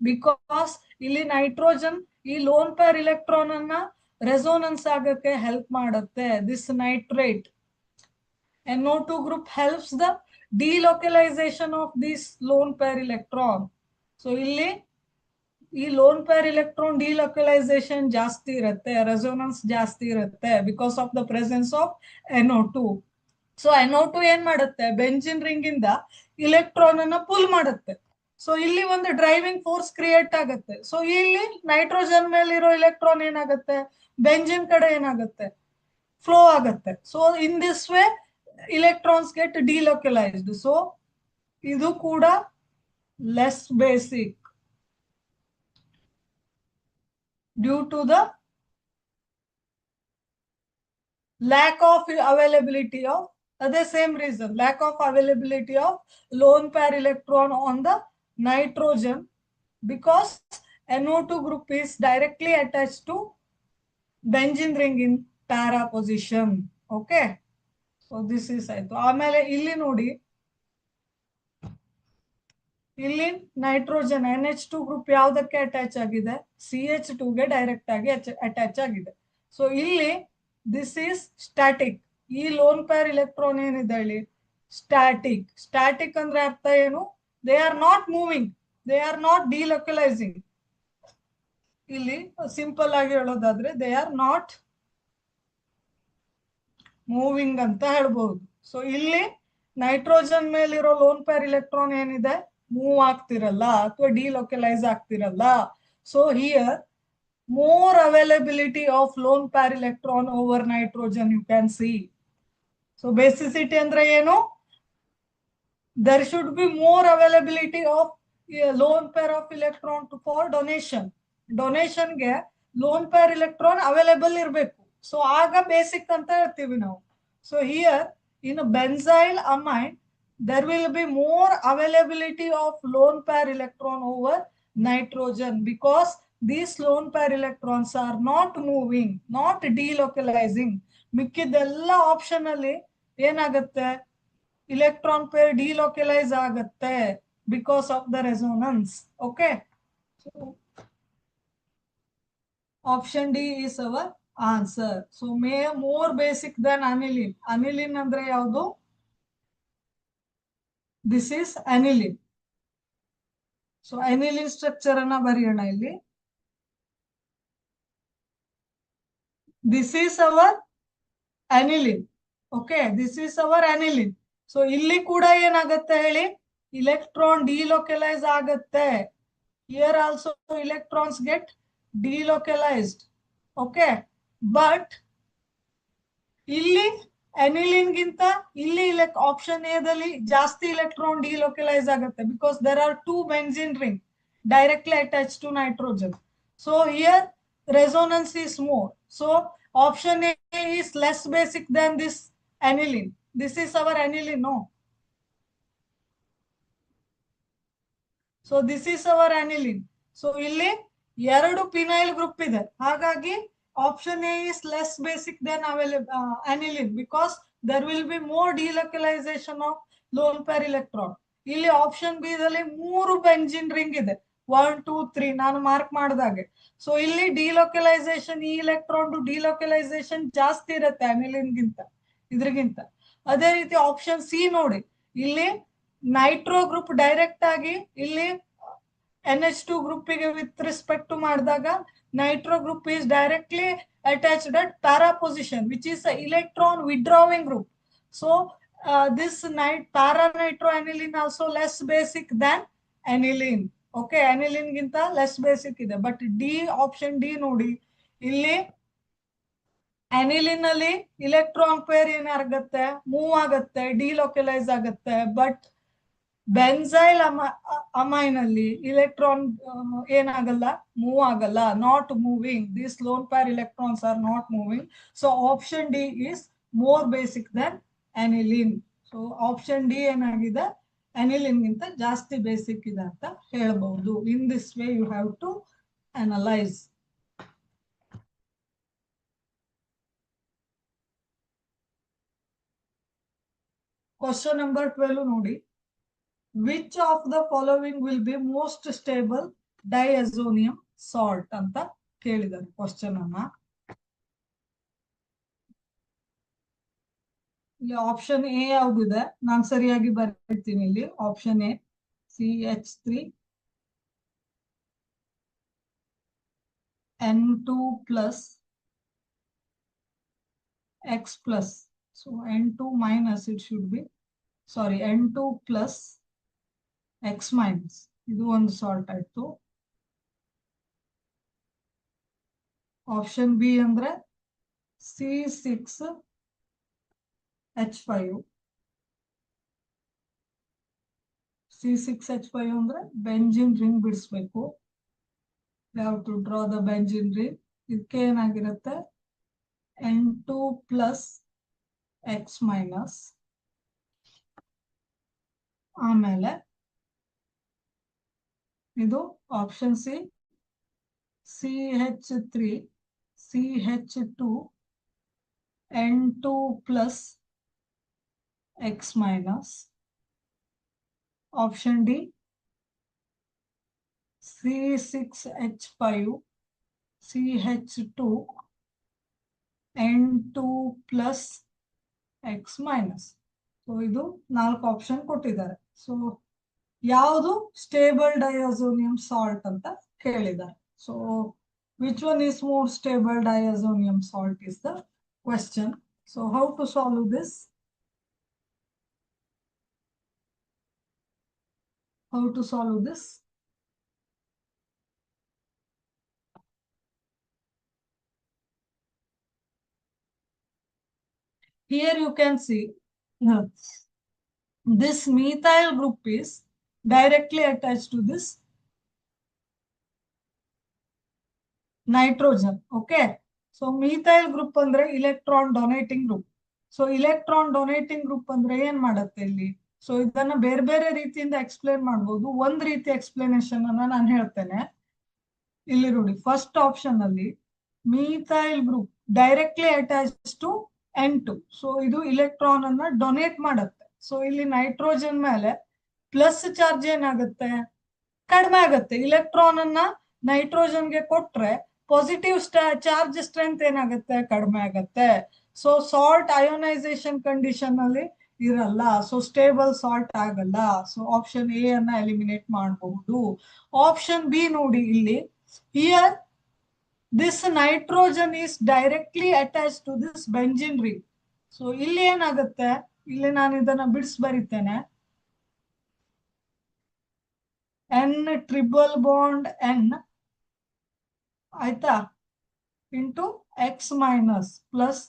Speaker 1: ಬಿಕಾಸ್ ಇಲ್ಲಿ ನೈಟ್ರೋಜನ್ ಈ ಲೋನ್ ಪೇರ್ ಇಲೆಕ್ಟ್ರಾನ್ ಅನ್ನ ರೆಸೋನೆನ್ಸ್ ಆಗಕ್ಕೆ ಹೆಲ್ಪ್ ಮಾಡುತ್ತೆ. This nitrate NO2 group helps the delocalization of this lone pair electron. So ಇಲ್ಲಿ ಈ ಲೋನ್ ಪೇರ್ ಇಲೆಕ್ಟ್ರಾನ್ ಡಿಲೊಕಲೈಸೇಷನ್ ಜಾಸ್ತಿ ಇರುತ್ತೆ, ರೆಸೋನೆನ್ಸ್ ಜಾಸ್ತಿ ಇರುತ್ತೆ because of the presence of NO2. So NO2 ಏನ್ ಮಾಡುತ್ತೆ? ಬೆಂಜಿನ್ ರಿಂಗ್ ಇಂದ ಇಲೆಕ್ಟ್ರಾನ್ ಅನ್ನ ಪುಲ್ ಮಾಡುತ್ತೆ. ಸೊ ಇಲ್ಲಿ ಒಂದು ಡ್ರೈವಿಂಗ್ ಫೋರ್ಸ್ ಕ್ರಿಯೇಟ್ ಆಗುತ್ತೆ. ಸೊ ಇಲ್ಲಿ ನೈಟ್ರೋಜನ್ ಮೇಲಿರೋ ಇಲೆಕ್ಟ್ರಾನ್ ಏನಾಗುತ್ತೆ? ಬೆಂಜಿನ್ ಕಡೆ ಏನಾಗುತ್ತೆ? ಫ್ಲೋ ಆಗುತ್ತೆ. So in this way electrons get delocalized. So ಇದು ಕೂಡ less basic due to the lack of availability of the same reason, lack of availability of lone pair electron on the nitrogen, because NO2 group is directly attached to benzene ring in para position. Okay, so this is ಆಯ್ತು. ಆಮೇಲೆ ಇಲ್ಲಿ ನೋಡಿ, ಇಲ್ಲಿ nitrogen NH2 group ಯಾವ್ದಕ್ಕೆ attach ಆಗಿದೆ? CH2ಗೆ direct ಆಗಿ attach ಆಗಿದೆ. ಸೊ ಇಲ್ಲಿ ದಿಸ್ ಈಸ್ ಸ್ಟ್ಯಾಟಿಕ್. ಈ ಲೋನ್ ಪೇರ್ ಇಲೆಕ್ಟ್ರಾನ್ ಏನಿದೆ ಹೇಳಿ, ಸ್ಟ್ಯಾಟಿಕ್. ಸ್ಟ್ಯಾಟಿಕ್ ಅಂದ್ರೆ ಅರ್ಥ ಏನು? They are not moving, they are not delocalizing. ಇಲ್ಲಿ ಸಿಂಪಲ್ ಆಗಿ ಹೇಳೋದಾದ್ರೆ ದೇ ಆರ್ ನಾಟ್ ಮೂವಿಂಗ್ ಅಂತ ಹೇಳ್ಬಹುದು. ಸೊ ಇಲ್ಲಿ ನೈಟ್ರೋಜನ್ ಮೇಲಿರೋ ಲೋನ್ ಪೇರ್ ಇಲೆಕ್ಟ್ರಾನ್ ಏನಿದೆ, ಮೂವ್ ಆಗ್ತಿರಲ್ಲ ಅಥವಾ ಡಿಲೊಕಲೈಸ್ ಆಗ್ತಿರಲ್ಲ. So here more availability of lone pair electron over nitrogen you can see. So basicity andre ಏನು? There should be more availability of lone pair of electron for donation. Donation ಗೆ lone pair electron available ಇರಬೇಕು. So ಆಗ basic ಅಂತ ಹೇಳ್ತೀವಿ ನಾವು. So here in a benzyl amine there will be more availability of lone pair electron over nitrogen, because these lone pair electrons are not moving, not delocalizing. ಮಿಕ್ಕಿದೆಲ್ಲ option ಅಲ್ಲಿ ಏನಾಗುತ್ತೆ? Electron pair delocalize ಆಗುತ್ತೆ because of the resonance. Okay, option D is our answer. So more basic than aniline. Aniline ಅಂದ್ರೆ ಯಾವುದು? This is aniline. So aniline structure ಅನ್ನ ಬರೆಯೋಣ ಇಲ್ಲಿ. This is our aniline. Okay, this is our aniline. So ಇಲ್ಲಿ ಕೂಡ ಏನಾಗುತ್ತೆ ಹೇಳಿ? Electron ಡಿಲೊಕಲೈಸ್ ಆಗುತ್ತೆ. Here also electrons get delocalized. Okay, but ಇಲ್ಲಿ ಅನಿಲಿನ್ ಗಿಂತ ಇಲ್ಲಿ ಆಪ್ಷನ್ ಎದಲ್ಲಿ ಜಾಸ್ತಿ ಇಲೆಕ್ಟ್ರಾನ್ ಡಿಲೊಕಲೈಸ್ ಆಗುತ್ತೆ, because there are two benzene ring directly attached to nitrogen. So here resonance is more. So option A is less basic than this aniline. This is our aniline, no? So this is our aniline. So ಇಲ್ಲಿ ಎರಡು phenyl group ಇದೆ, ಹಾಗಾಗಿ option A is less basic than aniline, because there will be more delocalization of lone pair electron. ಇಲ್ಲಿ option B ದಲ್ಲಿ ಮೂರು benzene ring ಇದೆ, 1 2 3 ನಾನು mark ಮಾಡಿದಾಗೆ. So ಇಲ್ಲಿ ಡಿಲೊಕಲೈಸೇಷನ್, ಈ ಎಲೆಕ್ಟ್ರಾನ್ ಡಿಲೊಕಲೈಸೇಷನ್ ಜಾಸ್ತಿ ಇರುತ್ತೆ ಅನಿಲಿನ್ ಗಿಂತ, ಇದ್ರಿಗಿಂತ. ಅದೇ ರೀತಿ ಆಪ್ಷನ್ ಸಿ ನೋಡಿ, ಇಲ್ಲಿ ನೈಟ್ರೋ ಗ್ರೂಪ್ ಡೈರೆಕ್ಟ್ ಆಗಿ ಇಲ್ಲಿ NH2 ಗ್ರೂಪಿಗೆ ವಿತ್ ರೆಸ್ಪೆಕ್ಟ್ ಟು ಮಾಡಿದಾಗ nitro group is directly attached at para position, which is a electron withdrawing group. So this para nitro aniline also less basic than aniline. Okay, aniline ginta less basic ide, but D option D ನೋಡಿ, ಇಲ್ಲಿ aniline ಅಲ್ಲಿ electron peer ಏನಾಗುತ್ತೆ, move ಆಗುತ್ತೆ, delocalise ಆಗುತ್ತೆ. But benzyl amine ಅಲ್ಲಿ electron ಏನಾಗಲ್ಲ, move ಆಗಲ್ಲ, not moving. These lone pair electrons are not moving. So option D is more basic than aniline. So option D ಏನಾಗಿದೆ, ಅನಿಲಿನ್ ಗಿಂತ ಜಾಸ್ತಿ ಬೇಸಿಕ್ ಇದೆ ಅಂತ ಹೇಳ್ಬಹುದು. In this way you have to analyse. Question number 12 ನೋಡಿ. Which of the following will be most stable diazonium salt ಅಂತ ಕೇಳಿದ್ದಾರೆ question ಅನ್ನ. ಇಲ್ಲಿ ಆಪ್ಷನ್ ಎ ಯಾವ್ದಿದೆ, ನಾನು ಸರಿಯಾಗಿ ಬರೀತೀನಿ ಇಲ್ಲಿ. Option A CH3 N2 plus X plus. So N2 minus it should be, sorry, N2 plus X minus. ಇದು ಒಂದು ಸಾಲ್ಟ್ ಆಯ್ತು. ಆಪ್ಷನ್ ಬಿ ಅಂದ್ರೆ C6H5. C6H5 ಅಂದ್ರೆ ಬೆಂಜಿನ್ ರಿಂಗ್ ಬಿಡಿಸ್ಬೇಕು. ಯಾವ to draw the benzene ring. ಇದಕ್ಕೆ ಏನಾಗಿರುತ್ತೆ, N2 plus X minus. ಆಮೇಲೆ ಇದು option C CH3 CH2 N2 plus X minus. Option D C6H5 CH2 N2 plus X minus. So ಇದು 4 option ಕೊಟ್ಟಿದ್ದಾರೆ. So ಯಾವುದು ಸ್ಟೇಬಲ್ ಡೈಅಜೋನಿಯಂ ಸಾಲ್ಟ್ ಅಂತ ಕೇಳಿದ್ದಾರೆ. So which one is more stable diazonium salt is the question. So how to solve this? How to solve this? Here you can see this methyl group is directly attached to this nitrogen. Okay. So methyl group ಅಂದ್ರೆ electron donating group. So electron donating group ಅಂದ್ರೆ ಏನ್ ಮಾಡುತ್ತೆ ಇಲ್ಲಿ? So ಇದನ್ನ ಬೇರೆ ಬೇರೆ ರೀತಿಯಿಂದ explain ಮಾಡ್ಬೋದು. ಒಂದ್ ರೀತಿ ಎಕ್ಸ್ಪ್ಲನೇಷನ್ ಅನ್ನ ನಾನು ಹೇಳ್ತೇನೆ. ಇಲ್ಲಿ ನೋಡಿ, ಫಸ್ಟ್ ಆಪ್ಷನ್ ಅಲ್ಲಿ methyl group directly attach to N2. So ಇದು ಇಲೆಕ್ಟ್ರಾನ್ ಅನ್ನ ಡೊನೇಟ್ ಮಾಡುತ್ತೆ. ಸೊ ಇಲ್ಲಿ ನೈಟ್ರೋಜನ್ ಮೇಲೆ ಪ್ಲಸ್ ಚಾರ್ಜ್ ಏನಾಗುತ್ತೆ, ಕಡಿಮೆ ಆಗುತ್ತೆ. ಇಲೆಕ್ಟ್ರಾನ್ ಅನ್ನ ನೈಟ್ರೋಜನ್ಗೆ ಕೊಟ್ರೆ ಪಾಸಿಟಿವ್ ಚಾರ್ಜ್ ಸ್ಟ್ರೆಂತ್ ಏನಾಗುತ್ತೆ, ಕಡಿಮೆ ಆಗುತ್ತೆ. ಸೊ ಸಾಲ್ಟ್ ಅಯೋನೈಸೇಷನ್ ಕಂಡೀಷನ್ ಅಲ್ಲಿ ಇರಲ್ಲ. ಸೊ ಸ್ಟೇಬಲ್ ಸಾಲ್ಟ್ ಆಗಲ್ಲ. ಸೊ ಆಪ್ಷನ್ ಎ ಅನ್ನ ಎಲಿಮಿನೇಟ್ ಮಾಡಬಹುದು. ಆಪ್ಷನ್ ಬಿ ನೋಡಿ, ಇಲ್ಲಿ here this nitrogen is directly attach to this benzene ring. So ಇಲ್ಲಿ ಏನಾಗುತ್ತೆ, ಇಲ್ಲಿ ನಾನು ಇದನ್ನ ಬಿಡಿಸಿ ಬರಿತೇನೆ. N ಟ್ರಿಬಲ್ ಬಾಂಡ್ N ಆಯ್ತಾ, into X minus plus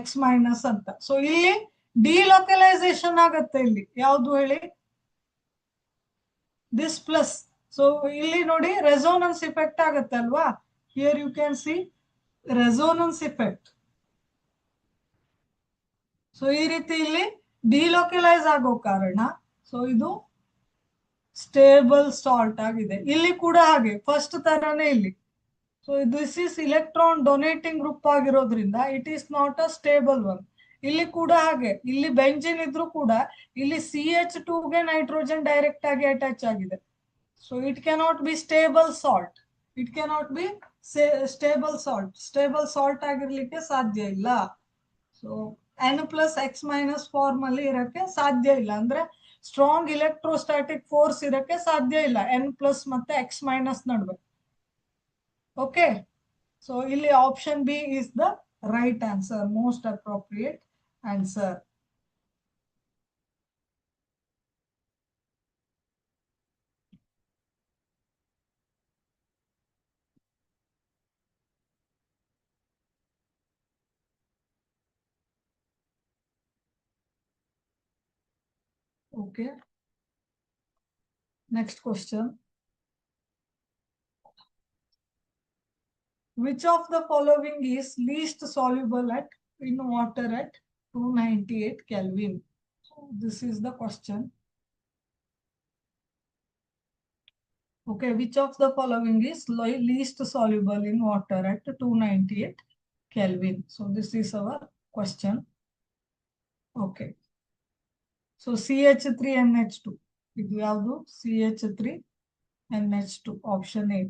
Speaker 1: X minus ಅಂತ. ಸೊ ಇಲ್ಲಿ ಡಿಲೊಕಲೈಸೇಷನ್ ಆಗತ್ತೆ. ಇಲ್ಲಿ ಯಾವ್ದು ಹೇಳಿ, ದಿಸ್ ಪ್ಲಸ್. ಸೊ ಇಲ್ಲಿ ನೋಡಿ ರೆಸೋನೆನ್ಸ್ ಇಫೆಕ್ಟ್ ಆಗತ್ತೆ ಅಲ್ವಾ. Here you can see resonance effect. So ಈ ರೀತಿ ಇಲ್ಲಿ ಡಿಲೊಕಲೈಸ್ ಆಗೋ ಕಾರಣ ಸೊ ಇದು ಸ್ಟೇಬಲ್ ಸಾಲ್ಟ್ ಆಗಿದೆ. ಇಲ್ಲಿ ಕೂಡ ಹಾಗೆ ಫಸ್ಟ್ ತರನೇ ಇಲ್ಲಿ. So this is electron donating group ಆಗಿರೋದ್ರಿಂದ it is not a stable one. ಇಲ್ಲಿ ಕೂಡ ಹಾಗೆ, ಇಲ್ಲಿ ಬೆಂಜಿನ್ ಇದ್ರೂ ಕೂಡ ಇಲ್ಲಿ CH2 ಗೆ ನೈಟ್ರೋಜನ್ ಡೈರೆಕ್ಟ್ ಆಗಿ ಅಟ್ಯಾಚ್ ಆಗಿದೆ. So it cannot be stable salt. It cannot be stable salt. Stable salt ಆಗಿರ್ಲಿಕ್ಕೆ ಸಾಧ್ಯ ಇಲ್ಲ. So N plus X minus form ಅಲ್ಲಿ ಇರಕ್ಕೆ ಸಾಧ್ಯ ಇಲ್ಲ. ಅಂದ್ರೆ ಸ್ಟ್ರಾಂಗ್ ಇಲೆಕ್ಟ್ರೋಸ್ಟಾಟಿಕ್ ಫೋರ್ಸ್ ಇರಕ್ಕೆ ಸಾಧ್ಯ ಇಲ್ಲ N ಪ್ಲಸ್ ಮತ್ತೆ X ಮೈನಸ್ ನಡುವೆ. ಓಕೆ. ಸೊ ಇಲ್ಲಿ option B is the right answer, most appropriate answer. Okay. Next question. Which of the following is least soluble in water at 298 Kelvin? So this is the question. Okay, which of the following is least soluble in water at 298 Kelvin? So this is our question. Okay. So CH3NH2. ಇದು ಯಾವುದು? CH3NH2. Option A.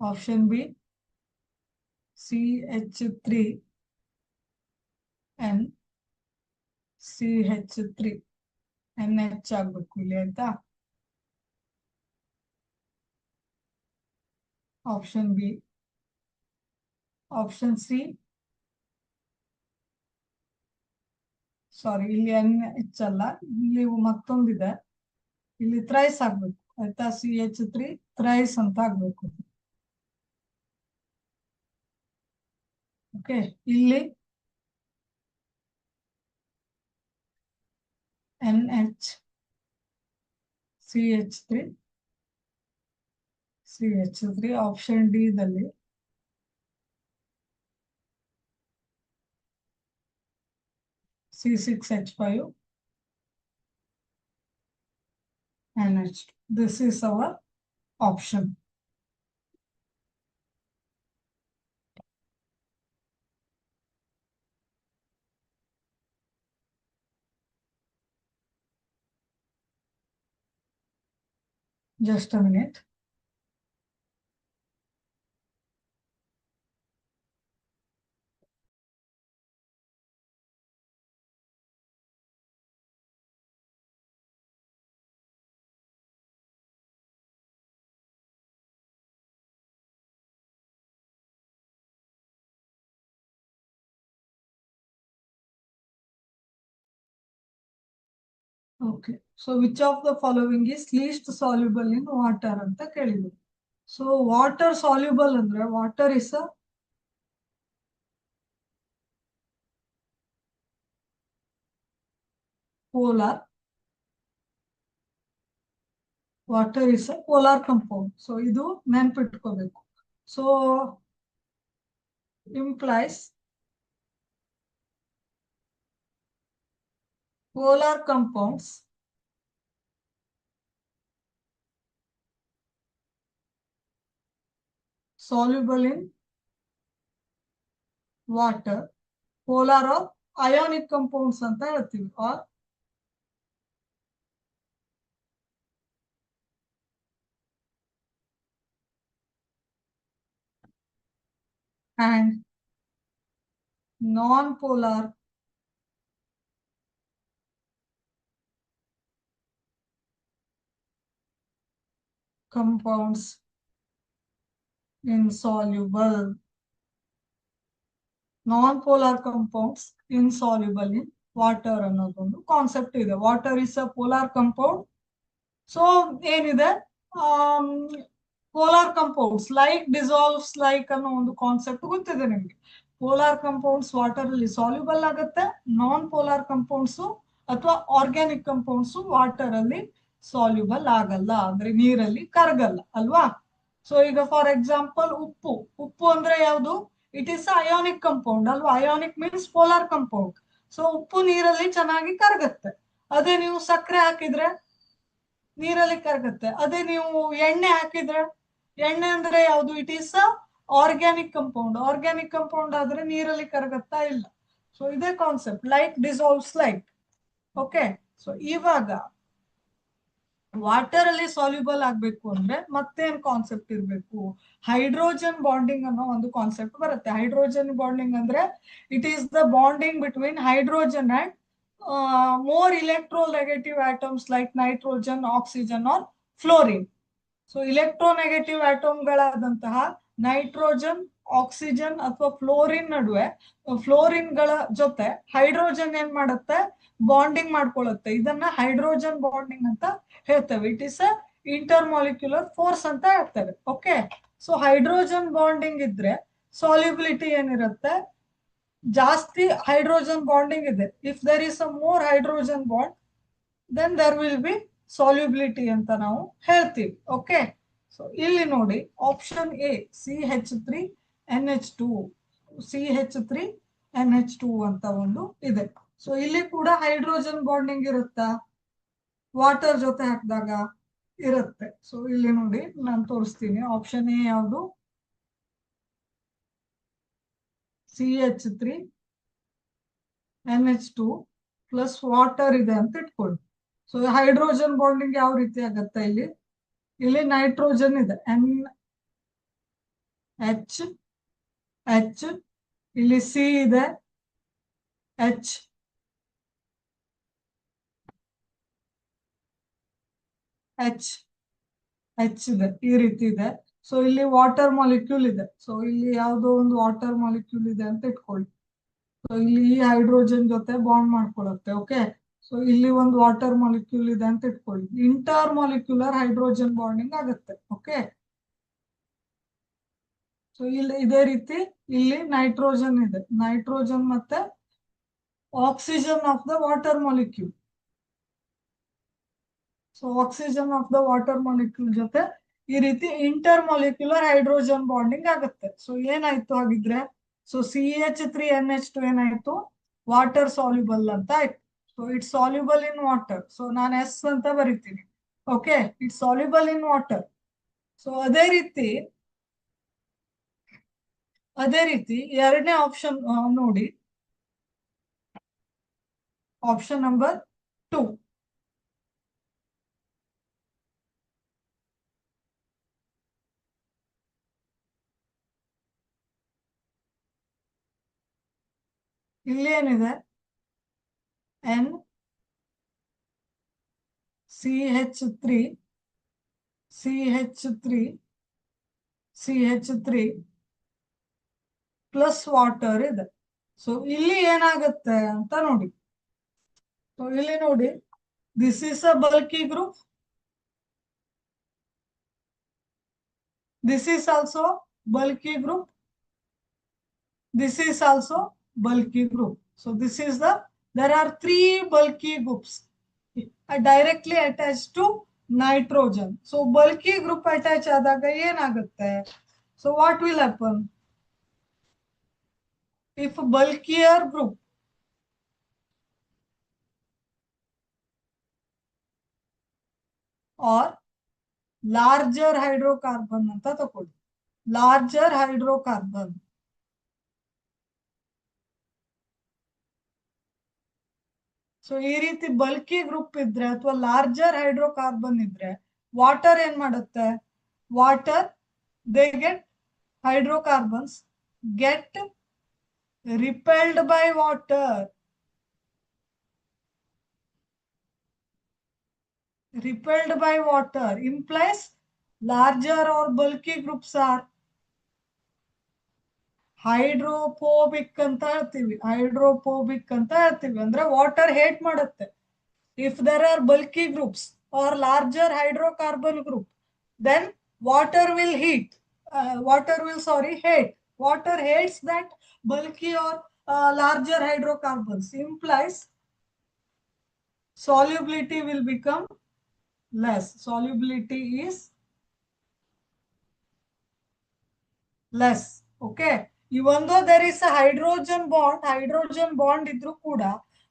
Speaker 1: Option B. CH3N CH3 NH ಆಗ್ಬೇಕು ಇಲ್ಲಿ ಆಯ್ತಾ. Option B. Option C. Sorry, ಇಲ್ಲಿ NH ಅಲ್ಲ, ಇಲ್ಲಿ ಮತ್ತೊಂದಿದೆ, ಇಲ್ಲಿ thrice ಆಗ್ಬೇಕು ಆಯ್ತಾ. CH3 ಥ್ರೈಸ್ ಅಂತ ಆಗ್ಬೇಕು. ಓಕೆ, ಇಲ್ಲಿ NH CH3 ಆಪ್ಷನ್ ಡಿ ದಲ್ಲಿ C6H5 NH2. This is our option. Just a minute. Okay, so which of the following is least soluble in water ಅಂತ ಕೇಳಿದ್ರು. So water soluble ಅಂದ್ರೆ water is a polar. Water is a polar compound. So ಇದು ನೆನ್ಪಿಟ್ಕೋಬೇಕು. So implies polar compounds soluble in water, polar or ionic compounds ಅಂತ ಹೇಳ್ತೀವಿ. Or and non-polar compounds insoluble. Non-polar compounds insoluble in water ಅನ್ನೋದೊಂದು concept ಇದೆ. Water is a polar compound. So ಏನಿದೆ, polar compounds like dissolves like ಅನ್ನೋ ಒಂದು concept ಗೊತ್ತಿದೆ ನಿಮ್ಗೆ. Polar compounds water ಅಲ್ಲಿ ಸಾಲ್ಯುಬಲ್ ಆಗುತ್ತೆ. ನಾನ್ ಪೋಲಾರ್ ಕಂಪೌಂಡ್ಸ್ ಅಥವಾ ಆರ್ಗ್ಯಾನಿಕ್ ಕಂಪೌಂಡ್ಸ್ ವಾಟರ್ ಅಲ್ಲಿ ಸಾಲ್ಯುಬಲ್ ಆಗಲ್ಲ, ಅಂದ್ರೆ ನೀರಲ್ಲಿ ಕರಗಲ್ಲ ಅಲ್ವಾ. ಸೊ ಈಗ ಫಾರ್ ಎಕ್ಸಾಂಪಲ್ ಉಪ್ಪು ಅಂದ್ರೆ ಯಾವುದು? ಇಟ್ ಈಸ್ ಅಯಾನಿಕ್ ಕಂಪೌಂಡ್ ಅಲ್ವಾ. Ionic means polar compound. So ಉಪ್ಪು ನೀರಲ್ಲಿ ಚೆನ್ನಾಗಿ ಕರಗುತ್ತೆ. ಅದೇ ನೀವು ಸಕ್ಕರೆ ಹಾಕಿದ್ರೆ ನೀರಲ್ಲಿ ಕರಗುತ್ತೆ. ಅದೇ ನೀವು ಎಣ್ಣೆ ಹಾಕಿದ್ರೆ, ಎಣ್ಣೆ ಅಂದ್ರೆ ಯಾವುದು? It is organic compound. Organic compound ಆದ್ರೆ ನೀರಲ್ಲಿ ಕರಗತ್ತಾ ಇಲ್ಲ. ಸೊ ಇದೇ concept, like dissolves like. Okay, so ಇವಾಗ ವಾಟರ್ ಅಲ್ಲಿ ಸಾಲ್ಯುಬಲ್ ಆಗ್ಬೇಕು ಅಂದ್ರೆ ಮತ್ತೇನ್ ಕಾನ್ಸೆಪ್ಟ್ ಇರ್ಬೇಕು? ಹೈಡ್ರೋಜನ್ ಬಾಂಡಿಂಗ್ ಅನ್ನೋ ಒಂದು ಕಾನ್ಸೆಪ್ಟ್ ಬರುತ್ತೆ. ಹೈಡ್ರೋಜನ್ ಬಾಂಡಿಂಗ್ ಅಂದ್ರೆ it is the bonding between hydrogen and more electronegative atoms like nitrogen, oxygen or fluorine. So electronegative ಆಟಮ್ಗಳಾದಂತಹ ನೈಟ್ರೋಜನ್, ಆಕ್ಸಿಜನ್ ಅಥವಾ ಫ್ಲೋರಿನ್ ನಡುವೆ, ಫ್ಲೋರಿನ್ ಗಳ ಜೊತೆ ಹೈಡ್ರೋಜನ್ ಏನ್ ಮಾಡುತ್ತೆ? ಬಾಂಡಿಂಗ್ ಮಾಡ್ಕೊಳ್ಳುತ್ತೆ. ಇದನ್ನ ಹೈಡ್ರೋಜನ್ ಬಾಂಡಿಂಗ್ ಅಂತ ಹೇಳ್ತೇವೆ. It is a intermolecular force ಅಂತ ಹೇಳ್ತೇವೆ. ಓಕೆ, ಸೊ ಹೈಡ್ರೋಜನ್ ಬಾಂಡಿಂಗ್ ಇದ್ರೆ ಸಾಲ್ಯುಬಿಲಿಟಿ ಏನಿರುತ್ತೆ? ಜಾಸ್ತಿ ಹೈಡ್ರೋಜನ್ ಬಾಂಡಿಂಗ್ ಇದೆ. If there is a more hydrogen bond, then there will be solubility ಅಂತ ನಾವು ಹೇಳ್ತೀವಿ. ಓಕೆ, ಸೊ ಇಲ್ಲಿ ನೋಡಿ ಆಪ್ಷನ್ ಎ CH3NH2 CH3NH2 ಅಂತ ಒಂದು ಇದೆ. ಸೊ ಇಲ್ಲಿ ಕೂಡ ಹೈಡ್ರೋಜನ್ ಬಾಂಡಿಂಗ್ ಇರುತ್ತಾ? ವಾಟರ್ ಜೊತೆ ಹಾಕಿದಾಗ ಇರುತ್ತೆ. ಸೊ ಇಲ್ಲಿ ನೋಡಿ ನಾನು ತೋರಿಸ್ತೀನಿ. ಆಪ್ಷನ್ ಎ ಯಾವುದು? CH3NH2 ಪ್ಲಸ್ ವಾಟರ್ ಇದೆ ಅಂತ ಇಟ್ಕೊಳ್ಳಿ. ಸೊ ಹೈಡ್ರೋಜನ್ ಬಾಂಡಿಂಗ್ ಯಾವ ರೀತಿ ಆಗತ್ತೆ? ಇಲ್ಲಿ ಇಲ್ಲಿ ನೈಟ್ರೋಜನ್ ಇದೆ, NH, ಇಲ್ಲಿ ಸಿ ಇದೆ, H, ಇದೆ, ಈ ರೀತಿ ಇದೆ. ಸೊ ಇಲ್ಲಿ ವಾಟರ್ ಮಾಲಿಕ್ಯೂಲ್ ಇದೆ. ಸೊ ಇಲ್ಲಿ ಯಾವುದೋ ಒಂದು ವಾಟರ್ ಮಾಲಿಕ್ಯೂಲ್ ಇದೆ ಅಂತ ಇಟ್ಕೊಳ್ಳಿ. ಸೊ ಇಲ್ಲಿ ಈ ಹೈಡ್ರೋಜನ್ ಜೊತೆ ಬಾಂಡ್ ಮಾಡ್ಕೊಳತ್ತೆ. ಓಕೆ, ಸೊ ಇಲ್ಲಿ ಒಂದು ವಾಟರ್ ಮಾಲಿಕ್ಯೂಲ್ ಇದೆ ಅಂತ ಇಟ್ಕೊಳ್ಳಿ. ಇಂಟರ್ ಮಾಲಿಕ್ಯುಲರ್ ಹೈಡ್ರೋಜನ್ ಬಾಂಡಿಂಗ್ ಆಗುತ್ತೆ. ಓಕೆ, ಸೊ ಇಲ್ಲಿ ಇದೇ ರೀತಿ ಇಲ್ಲಿ ನೈಟ್ರೋಜನ್ ಇದೆ, ನೈಟ್ರೋಜನ್ ಮತ್ತೆ oxygen of the water molecule. So oxygen of the water molecule ಜೊತೆ ಈ ರೀತಿ ಇಂಟರ್ ಮಾಲಿಕ್ಯುಲರ್ ಹೈಡ್ರೋಜನ್ ಬಾಂಡಿಂಗ್ ಆಗುತ್ತೆ. ಸೊ ಏನಾಯ್ತು ಹಾಗಿದ್ರೆ? ಸೊ CH3NH2 ಏನಾಯ್ತು? ವಾಟರ್ ಸಾಲ್ಯುಬಲ್ ಅಂತ ಆಯ್ತು. So it's soluble in water. So ನಾನು ಎಸ್ ಅಂತ ಬರಿತೀನಿ. Okay, it's soluble in water. So ಅದೇ ರೀತಿ ಎರಡನೇ ಆಪ್ಷನ್ ನೋಡಿ, ಆಪ್ಷನ್ ನಂಬರ್ 2. ಇಲ್ಲಿ ಏನಿದೆ? CH3 ಪ್ಲಸ್ ವಾಟರ್ ಇದೆ. ಸೊ ಇಲ್ಲಿ ಏನಾಗುತ್ತೆ ಅಂತ ನೋಡಿ. ಸೊ ಇಲ್ಲಿ ನೋಡಿ, this is a bulky group, this is also bulky group, this is also bulky group. So this is there are 3 bulky groups directly attached to nitrogen. So bulky group attach ಆದಾಗ ಏನಾಗುತ್ತೆ? So what will happen? If bulkier group or larger hydrocarbon ಅಂತ ತಕೊಳ್ಳಿ, larger hydrocarbon. So ಈ ರೀತಿ bulky group ಇದ್ರೆ ಅಥವಾ larger hydrocarbon ಇದ್ರೆ water ಏನ್ ಮಾಡುತ್ತೆ? Water they get hydrocarbons get repelled by water. Repelled by water implies larger or bulky groups are hydrophobic ಅಂತ ಹೇಳ್ತೀವಿ. ಅಂದ್ರೆ ವಾಟರ್ ಹೇಟ್ ಮಾಡುತ್ತೆ. If there are bulky groups or larger hydrocarbon group, then water will hate. Water hates that bulky or larger hydrocarbons, implies solubility will become less. Solubility is less. Okay, even though there is a hydrogen bond ಇದ್ರೂ ಕೂಡ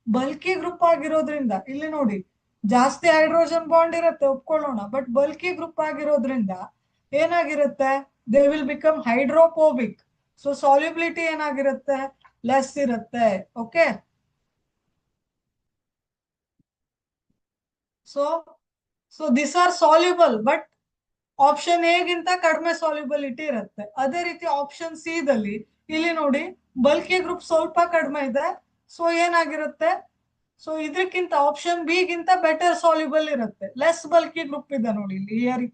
Speaker 1: bulky group ಆಗಿರೋದ್ರಿಂದ ಇಲ್ಲಿ ನೋಡಿ ಜಾಸ್ತಿ hydrogen bond ಇರುತ್ತೆ, ಒಪ್ಕೊಳ್ಳೋಣ. But bulky group ಆಗಿರೋದ್ರಿಂದ ಏನಾಗಿರುತ್ತೆ? They will become hydrophobic. So solubility ಏನಾಗಿರುತ್ತೆ? ಲೆಸ್ ಇರುತ್ತೆ. Okay, so this are soluble, but option A ಗಿಂತ ಕಡಿಮೆ ಸಾಲ್ಯುಬಿಲಿಟಿ ಇರುತ್ತೆ. ಅದೇ ರೀತಿ ಆಪ್ಷನ್ ಸಿ ದಲ್ಲಿ ಇಲ್ಲಿ ನೋಡಿ ಬಲ್ಕಿ ಗ್ರೂಪ್ ಸ್ವಲ್ಪ ಕಡಿಮೆ ಇದೆ. ಸೊ ಏನಾಗಿರುತ್ತೆ? ಸೊ ಇದಕ್ಕಿಂತ ಆಪ್ಷನ್ ಬಿ ಗಿಂತ ಬೆಟರ್ ಸಾಲ್ಯುಬಲ್ ಇರುತ್ತೆ. ಲೆಸ್ ಬಲ್ಕಿ ಗ್ರೂಪ್ ಇದೆ ನೋಡಿ ಇಲ್ಲಿ. ಹಿಯರ್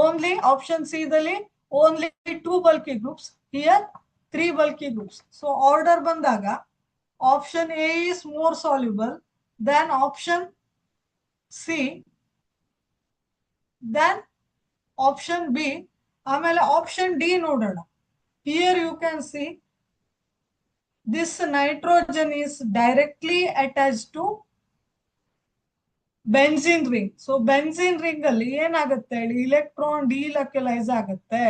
Speaker 1: ಓನ್ಲಿ ಆಪ್ಷನ್ ಸಿ ದಲ್ಲಿ only 2 bulky groups, here 3 bulky groups. So order ಬಂದಾಗ option A is more soluble than option C, then option B, ಆಮೇಲೆ option D ನೋಡೋಣ. Here you can see this nitrogen is directly attached to benzene ring. So benzene ring ಅಲ್ಲಿ ಏನಾಗುತ್ತೆ ಹೇಳಿ, electron delocalise ಆಗುತ್ತೆ.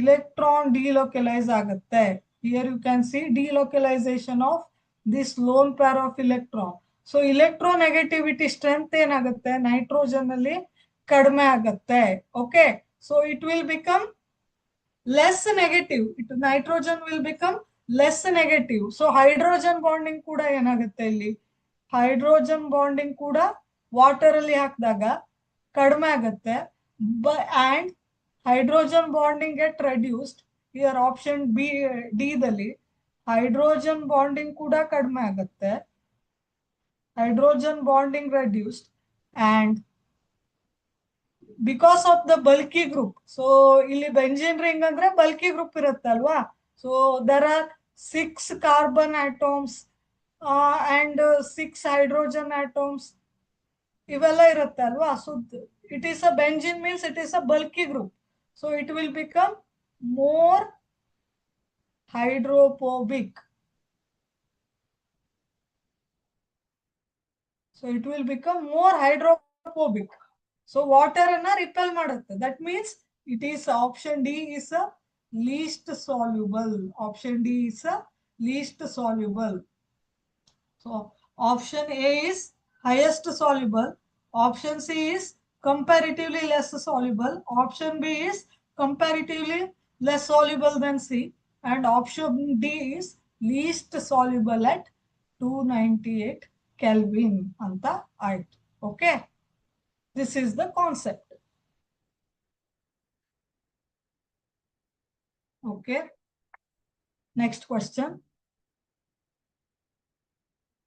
Speaker 1: Electron delocalise ಆಗುತ್ತೆ. Here you can see delocalisation of this lone pair of electron. So electronegativity strength ಏನಾಗುತ್ತೆ nitrogen ಅಲ್ಲಿ ಕಡಿಮೆ ಆಗುತ್ತೆ. Okay, so it will become less negative. Nitrogen will become less negative. So hydrogen bonding ಕೂಡ ಏನಾಗುತ್ತೆ ಇಲ್ಲಿ, hydrogen bonding ಕೂಡ water ಅಲ್ಲಿ ಹಾಕಿದಾಗ ಕಡಿಮೆ ಆಗುತ್ತೆ. And hydrogen bonding get reduced. Here option B D ದಲ್ಲಿ ಹೈಡ್ರೋಜನ್ ಬಾಂಡಿಂಗ್ ಕೂಡ ಕಡಿಮೆ ಆಗುತ್ತೆ. Hydrogen bonding reduced and because of the bulky group. So ಇಲ್ಲಿ ಬೆಂಜಿನ್ ರಿಂಗ್ ಅಂದ್ರೆ ಬಲ್ಕಿ ಗ್ರೂಪ್ ಇರುತ್ತೆ ಅಲ್ವಾ. So there are 6 carbon atoms and 6 hydrogen atoms ಇವೆಲ್ಲ ಇರುತ್ತೆ ಅಲ್ವಾ. So it is a benzene means it is a bulky group. So it will become more hydrophobic. So it will become more hydrophobic. So water ಅನ್ನ repel ಮಾಡುತ್ತೆ. That means it is option D is a least soluble. Option D is a least soluble. So option A is highest soluble. Option C is comparatively less soluble. Option B is comparatively less soluble than C. And option D is least soluble at 298 Kelvin ಅಂತ ಆಯ್ತು. Okay, this is the concept. Okay, next question.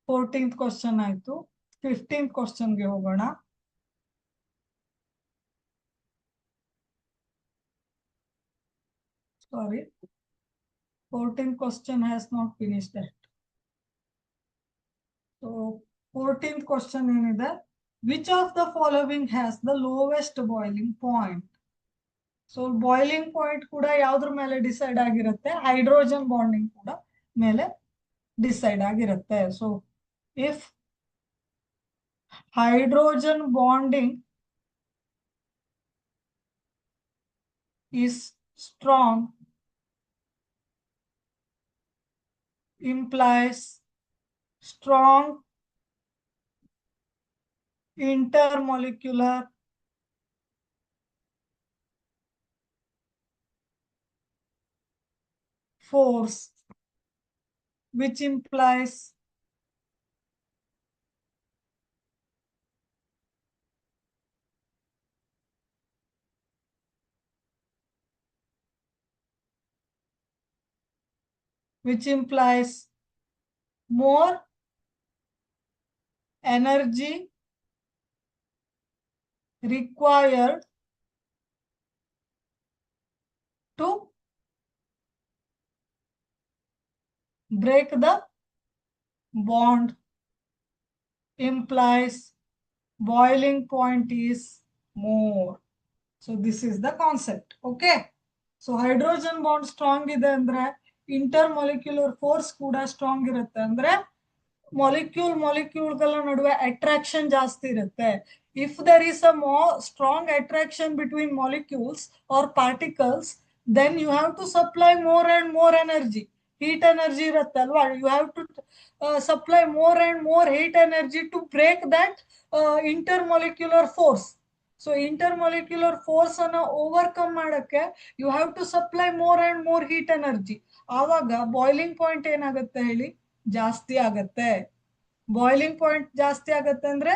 Speaker 1: 14th question ಆಯ್ತು. 15th question ಗೆ ಹೋಗೋಣ. Sorry, 14th question has not finished yet. So 14th question ಏನಿದೆ, which of the following has the lowest boiling point? So boiling point ಕೂಡ ಯಾವ್ದ್ರ ಮೇಲೆ decide ಆಗಿರುತ್ತೆ, hydrogen bonding ಕೂಡ ಮೇಲೆ ಡಿಸೈಡ್ ಆಗಿರುತ್ತೆ. So if hydrogen bonding is strong, implies strong intermolecular force, which implies more energy required to break the bond, implies boiling point is more. So this is the concept. Okay, so hydrogen bond strong ಇದೆ ಅಂದ್ರೆ intermolecular force ಕೂಡ strong ಇರುತ್ತೆ. ಅಂದ್ರೆ ಮಾಲಿಕ್ಯೂಲ್ಗಳ ನಡುವೆ attraction ಜಾಸ್ತಿ ಇರುತ್ತೆ. If there is a strong attraction between molecules or particles, then you have to supply more and more energy. Heat energy ಇರುತ್ತೆ ಅಲ್ವಾ, you have to supply more and more heat energy to break that intermolecular force. So intermolecular force ಅನ್ನ overcome ಮಾಡಕ್ಕೆ you have to supply more and more heat energy. ಆವಾಗ boiling point ಏನಾಗುತ್ತೆ ಹೇಳಿ, ಜಾಸ್ತಿ ಆಗತ್ತೆ. Boiling point ಜಾಸ್ತಿ ಆಗತ್ತೆ ಅಂದ್ರೆ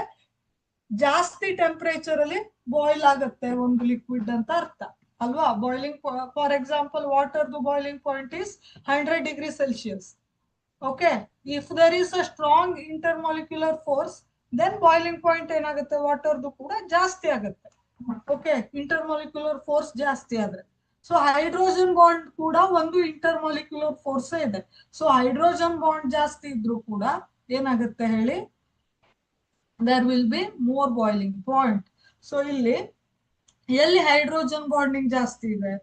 Speaker 1: ಜಾಸ್ತಿ ಟೆಂಪರೇಚರ್ ಅಲ್ಲಿ ಬಾಯ್ಲ್ ಆಗತ್ತೆ ಒಂದು ಲಿಕ್ವಿಡ್ ಅಂತ ಅರ್ಥ ಅಲ್ವಾ. ಬಾಯ್ಲಿಂಗ್, ಫಾರ್ ಎಕ್ಸಾಂಪಲ್ ವಾಟರ್ದು boiling point is 100 degree Celsius. Okay, if there is a strong intermolecular force, then boiling point ಏನಾಗುತ್ತೆ ವಾಟರ್ದು ಕೂಡ ಜಾಸ್ತಿ ಆಗುತ್ತೆ. ಓಕೆ, ಇಂಟರ್ಮಾಲಿಕ್ಯುಲರ್ ಫೋರ್ಸ್ ಜಾಸ್ತಿ ಆದ್ರೆ. ಸೊ ಹೈಡ್ರೋಜನ್ ಬಾಂಡ್ ಕೂಡ ಒಂದು ಇಂಟರ್ಮಾಲಿಕ್ಯುಲರ್ ಫೋರ್ಸ್ ಇದೆ. ಸೊ ಹೈಡ್ರೋಜನ್ ಬಾಂಡ್ ಜಾಸ್ತಿ ಇದ್ರೂ ಕೂಡ ಏನಾಗುತ್ತೆ ಹೇಳಿ, there will be more boiling point. So ಇಲ್ಲಿ ಎಲ್ಲಿ ಹೈಡ್ರೋಜನ್ ಬಾಂಡಿಂಗ್ ಜಾಸ್ತಿ ಇದೆ,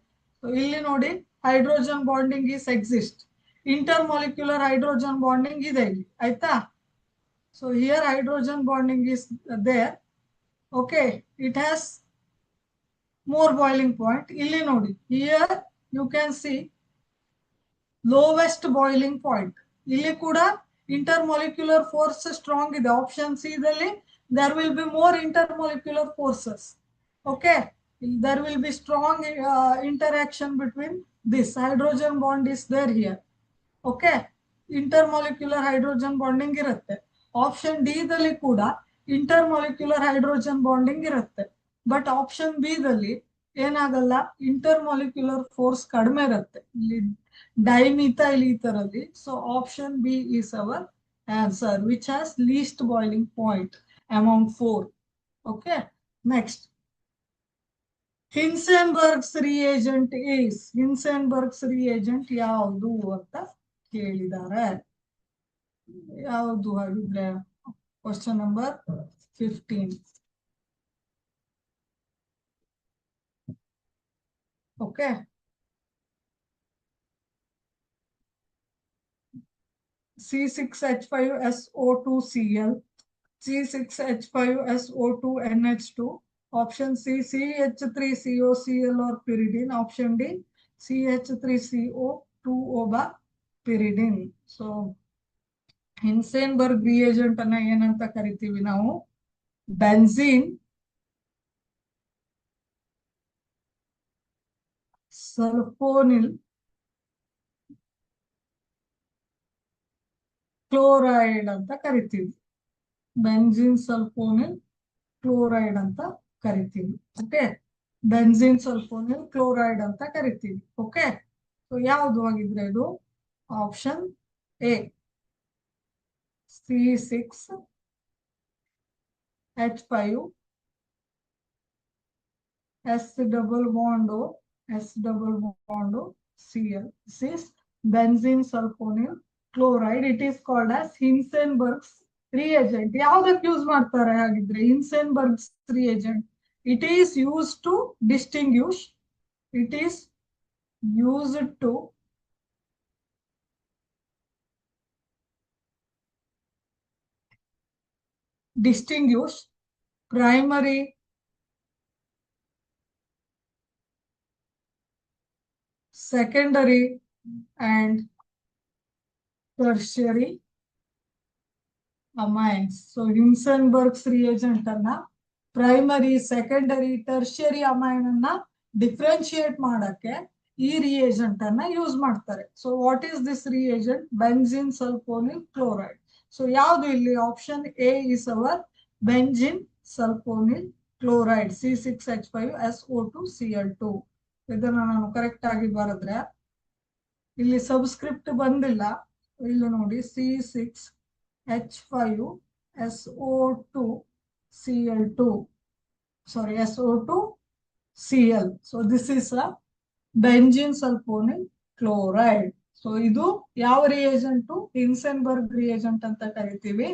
Speaker 1: ಸೊ ಇಲ್ಲಿ ನೋಡಿ hydrogen bonding is exist. Intermolecular hydrogen bonding ಇದೆ ಇಲ್ಲಿ, ಆಯ್ತಾ. So here hydrogen bonding is there. Okay, it has more boiling point. Illi nodi. Here you can see lowest boiling point. Illi kuda intermolecular force strong ide. Option C dalli there will be more intermolecular forces. Okay, there will be strong interaction between this. Hydrogen bond is there here. Okay, intermolecular hydrogen bonding irutte. Option D dalli kuda intermolecular hydrogen bonding irutte. But option B dalli ಏನಾಗಲ್ಲ, intermolecular force ಕಡಿಮೆ ಇರುತ್ತೆ ಇಲ್ಲಿ dimethyl ಈಥರಲ್ಲಿ. So option B is our answer which has least boiling point among 4. Okay, next Hinsberg's reagent is. Hinsberg's reagent ಯಾವುದು ಅಂತ ಕೇಳಿದ್ದಾರೆ. ಯಾವುದು ಹಾಗಿದ್ರೆ question number 15. Okay, C6H5SO2Cl, C6H5SO2NH2, option C CH3COCl or pyridine, option D CH3CO2O pyridine. So Hinsberg reagent ಅನ್ನ ಏನಂತ ಕರಿತೀವಿ ನಾವು? Benzene, ಸಲ್ಫೋನಿಲ್ chloride ಅಂತ ಕರಿತೀವಿ. ಬೆನ್ಝೀನ್ ಸಲ್ಫೋನಿಲ್ ಕ್ಲೋರೈಡ್ ಅಂತ ಕರಿತೀವಿ. ಓಕೆ, ಬೆನ್ಝೀನ್ ಸಲ್ಫೋನಿಲ್ ಕ್ಲೋರೈಡ್ ಅಂತ ಕರಿತೀವಿ. ಓಕೆ, ಸೊ ಯಾವುದು ಆಗಿದ್ರೆ ಇದು? Option A C6H5 S double bond O S double bond O Cl. This is benzene sulfonyl chloride. It is called as Hinsenberg's reagent. ಯಾವ್ದಕ್ಕೆ ಯೂಸ್ ಮಾಡ್ತಾರೆ ಹಾಗಿದ್ರೆ Hinsenberg's reagent? It is used to distinguish. It is used to distinguish primary, secondary and tertiary amines. So Hinsenberg's reagent anna primary, secondary, tertiary amine anna differentiate ಮಾಡಕ್ಕೆ ಈ reagent ಅನ್ನ use ಮಾಡ್ತಾರೆ. So what is this reagent? Benzene sulfonyl chloride. So ಯಾವುದು ಇಲ್ಲಿ? Option A is our benzene sulfonyl chloride C6H5SO2Cl2. ಇದನ್ನ ನಾನು correct ಆಗಿ ಬರೆದ್ರೆ ಇಲ್ಲಿ ಸಬ್ಸ್ಕ್ರಿಪ್ಟ್ ಬಂದಿಲ್ಲ. ಇಲ್ಲಿ ನೋಡಿ C6H5SO2Cl2, sorry SO2Cl. So this is a benzene sulfonyl chloride. So ಇದು ಯಾವ ರಿಯೇಜೆಂಟ್? ಹಿನ್ಸೆನ್ಬರ್ಗ್ ರಿಯೇಜೆಂಟ್ ಅಂತ ಕರಿತೀವಿ.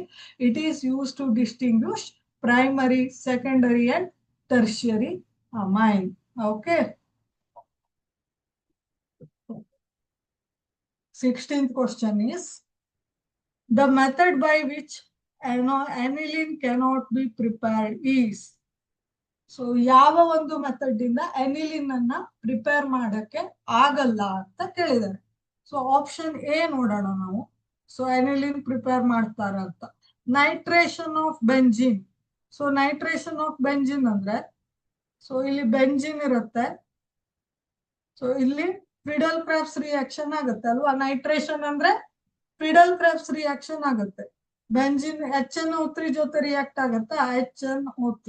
Speaker 1: It is use to distinguish primary, secondary and tertiary amine. Okay, 16th question is the method by which aniline cannot be prepared is. So ಯಾವ ಒಂದು method ಇಂದ aniline ಅನ್ನ prepare ಮಾಡಕ್ಕೆ ಆಗಲ್ಲ ಅಂತ ಕೇಳಿದ್ದಾರೆ. ಸೊ ಆಪ್ಷನ್ ಎ ನೋಡೋಣ ನಾವು. ಸೊ ಅನಿಲಿನ್ ಪ್ರಿಪೇರ್ ಮಾಡ್ತಾರ ಅಂತ. Nitration of benzene. So nitration of benzene ಅಂದ್ರೆ, ಸೊ ಇಲ್ಲಿ ಬೆಂಜಿನ್ ಇರುತ್ತೆ. ಸೊ ಇಲ್ಲಿ ಫಿಡಲ್ ಕ್ರಾಫ್ಟ್ಸ್ ರಿಯಾಕ್ಷನ್ ಆಗುತ್ತೆ ಅಲ್ವಾ? ನೈಟ್ರೇಷನ್ ಅಂದ್ರೆ ಫಿಡಲ್ ಕ್ರಾಫ್ಟ್ಸ್ ರಿಯಾಕ್ಷನ್ ಆಗುತ್ತೆ. ಬೆಂಜಿನ್ HNO3 ಜೊತೆ ರಿಯಾಕ್ಟ್ ಆಗುತ್ತೆ. HNO3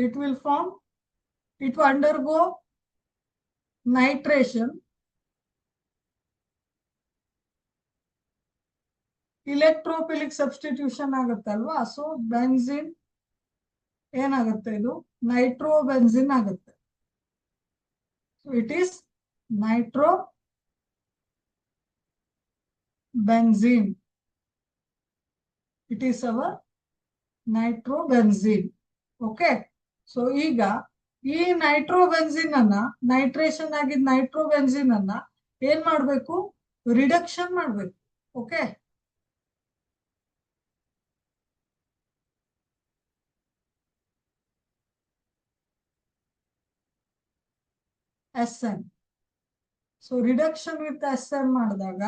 Speaker 1: it will form, it will undergo nitration. Electrophilic substitution ಆಗುತ್ತೆ ಅಲ್ವಾ? ಸೊ ಬೆನ್ಜಿನ್ ಏನಾಗುತ್ತೆ? ಇದು ನೈಟ್ರೋಬೆನ್ಜಿನ್ ಆಗುತ್ತೆ. So it is nitrobenzene. It is our nitrobenzene. Okay, so ಈಗ ಈ ನೈಟ್ರೋಬೆನ್ಜಿನ್ ಅನ್ನ, ನೈಟ್ರೇಷನ್ ಆಗಿದ್ದ ನೈಟ್ರೋಬೆನ್ಜಿನ್ ಅನ್ನ ಏನ್ ಮಾಡ್ಬೇಕು? ರಿಡಕ್ಷನ್ ಮಾಡ್ಬೇಕು. Okay, SN. So reduction with SN ಮಾಡಿದಾಗ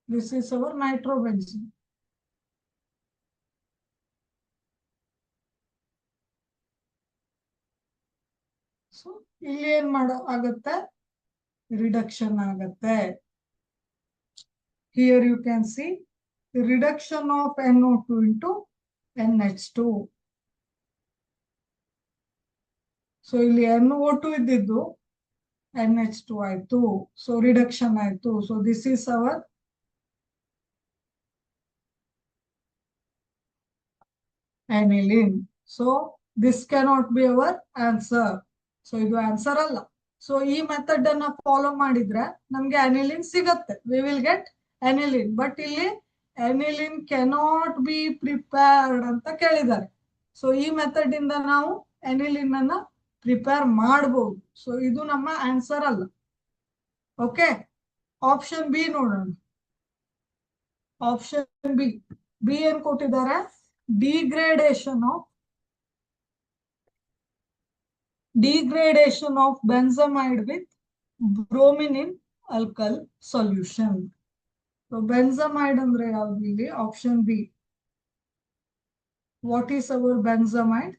Speaker 1: this is our nitrobenzene. So ಇಲ್ಲಿ ಏನ್ ಆಗತ್ತೆ, ರಿಡಕ್ಷನ್ ಆಗತ್ತೆ. Here you can see the reduction of NO2 into NH2. So ಇಲ್ಲಿ NO2 ಇದ್ದಿದ್ದು NH2 ಆಯ್ತು. So reduction ಆಯ್ತು. So this is our aniline. So this cannot be our answer. So ಇದು answer ಅಲ್ಲ. ಸೊ ಈ ಮೆಥಡ್ ಅನ್ನ follow ಮಾಡಿದ್ರೆ ನಮ್ಗೆ ಅನಿಲಿನ್ ಸಿಗತ್ತೆ. We will get aniline. But ಇಲ್ಲಿ ಅನಿಲಿನ್ ಕೆನಾಟ್ ಬಿ ಪ್ರಿಪೇರ್ಡ್ ಅಂತ ಕೇಳಿದ್ದಾರೆ. ಸೊ ಈ ಮೆಥಡ್ ಇಂದ ನಾವು ಅನಿಲಿನ್ ಅನ್ನ ಪ್ರಿಪೇರ್ ಮಾಡಬಹುದು. ಸೊ ಇದು ನಮ್ಮ ಆನ್ಸರ್ ಅಲ್ಲ. ಓಕೆ, ಆಪ್ಷನ್ ಬಿ ನೋಡೋಣ. ಆಪ್ಷನ್ ಬಿ, ಬಿ ಏನ್ ಕೊಟ್ಟಿದ್ದಾರೆ, degradation of benzamide with bromine in alkyl solution. So benzamide andre yavdu ಇಲ್ಲಿ, option B. What is our benzamide?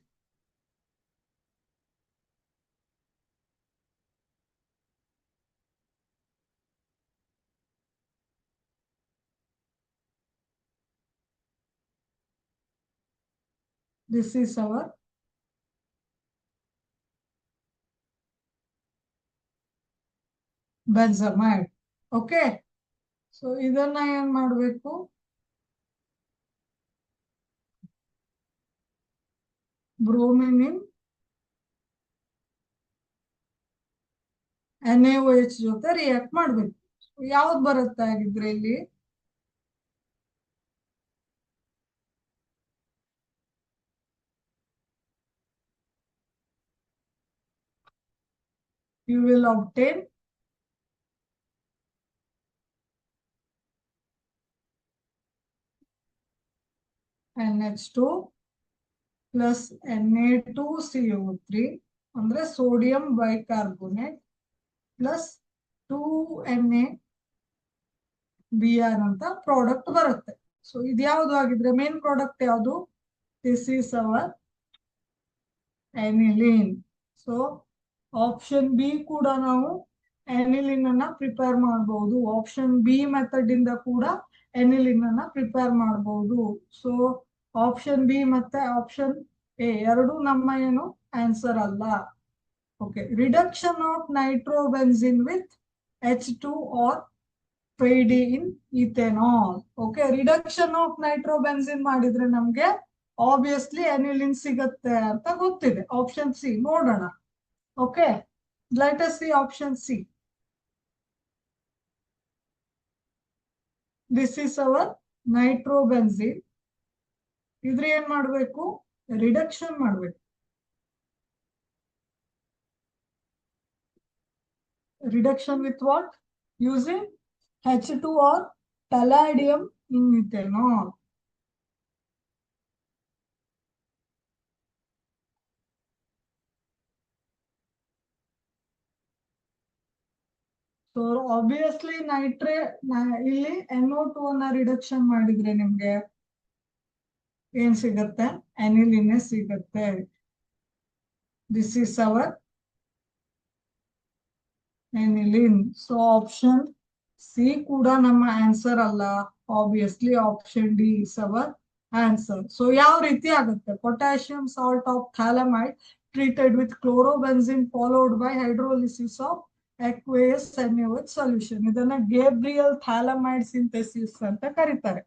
Speaker 1: This is our benzamide. Okay, so ಇದನ್ನ ಏನ್ ಮಾಡಬೇಕು, bromine in NaOH ಜೊತೆ react ಮಾಡಬೇಕು. ಯಾವ್ದು ಬರುತ್ತೆ ಆಗಿದ್ರೆ ಇಲ್ಲಿ, you will obtain NH2 plus Na2CO3 ಅಂದ್ರೆ ಸೋಡಿಯಂ ಬೈಕಾರ್ಬೋನೇಟ್ ಪ್ಲಸ್ 2NaBr ಅಂತ ಪ್ರಾಡಕ್ಟ್ ಬರುತ್ತೆ. ಸೊ ಇದು ಯಾವುದು ಆಗಿದ್ರೆ ಮೇನ್ ಪ್ರಾಡಕ್ಟ್ ಯಾವುದು, this is our aniline. So option B ಕೂಡ ನಾವು ಅನಿಲಿನ್ ಅನ್ನ ಪ್ರಿಪೇರ್ ಮಾಡಬಹುದು. ಆಪ್ಷನ್ ಬಿ ಮೆಥಡ್ ಇಂದ ಕೂಡ ಅನಿಲಿನ್ ಅನ್ನ ಪ್ರಿಪೇರ್ ಮಾಡಬಹುದು. ಸೊ ಆಪ್ಷನ್ ಬಿ ಮತ್ತೆ ಆಪ್ಷನ್ ಎ ಎರಡು ನಮ್ಮ ಏನು ಆನ್ಸರ್ ಅಲ್ಲ. Okay, reduction of nitrobenzene with H2 or ಫೈಡಿ in ethanol. Okay, reduction of nitrobenzene ಮಾಡಿದ್ರೆ ನಮ್ಗೆ ಆಬ್ವಿಯಸ್ಲಿ ಅನಿಲಿನ್ ಸಿಗತ್ತೆ ಅಂತ ಗೊತ್ತಿದೆ. ಆಪ್ಷನ್ ಸಿ ನೋಡೋಣ. Okay, let us see option C. This is our nitrobenzene. ಇದ್ರ ಏನ್ ಮಾಡ್ಬೇಕು, ರಿಡಕ್ಷನ್ ಮಾಡ್ಬೇಕು. Reduction with what? Using H2 or palladium in ethanol. So obviously ಇಲ್ಲಿ NO2 ಅನ್ನ ರಿಡಕ್ಷನ್ ಮಾಡಿದ್ರೆ ನಿಮ್ಗೆ ಏನ್ ಸಿಗತ್ತೆ, ಅನಿಲಿನ್ ಸಿಗತ್ತೆ. This is our aniline. So option C ಕೂಡ ನಮ್ಮ ಆನ್ಸರ್ ಅಲ್ಲ. Obviously option D is our answer. So ಯಾವ ರೀತಿ ಆಗುತ್ತೆ, potassium salt of phthalimide treated with chlorobenzene followed by hydrolysis of aqueous NaOH solution. ಇದನ್ನ ಗೇಬ್ರಿಯಲ್ ಥಾಲಮೈಡ್ ಸಿಂಥೆಸಿಸ್ ಅಂತ ಕರೀತಾರೆ.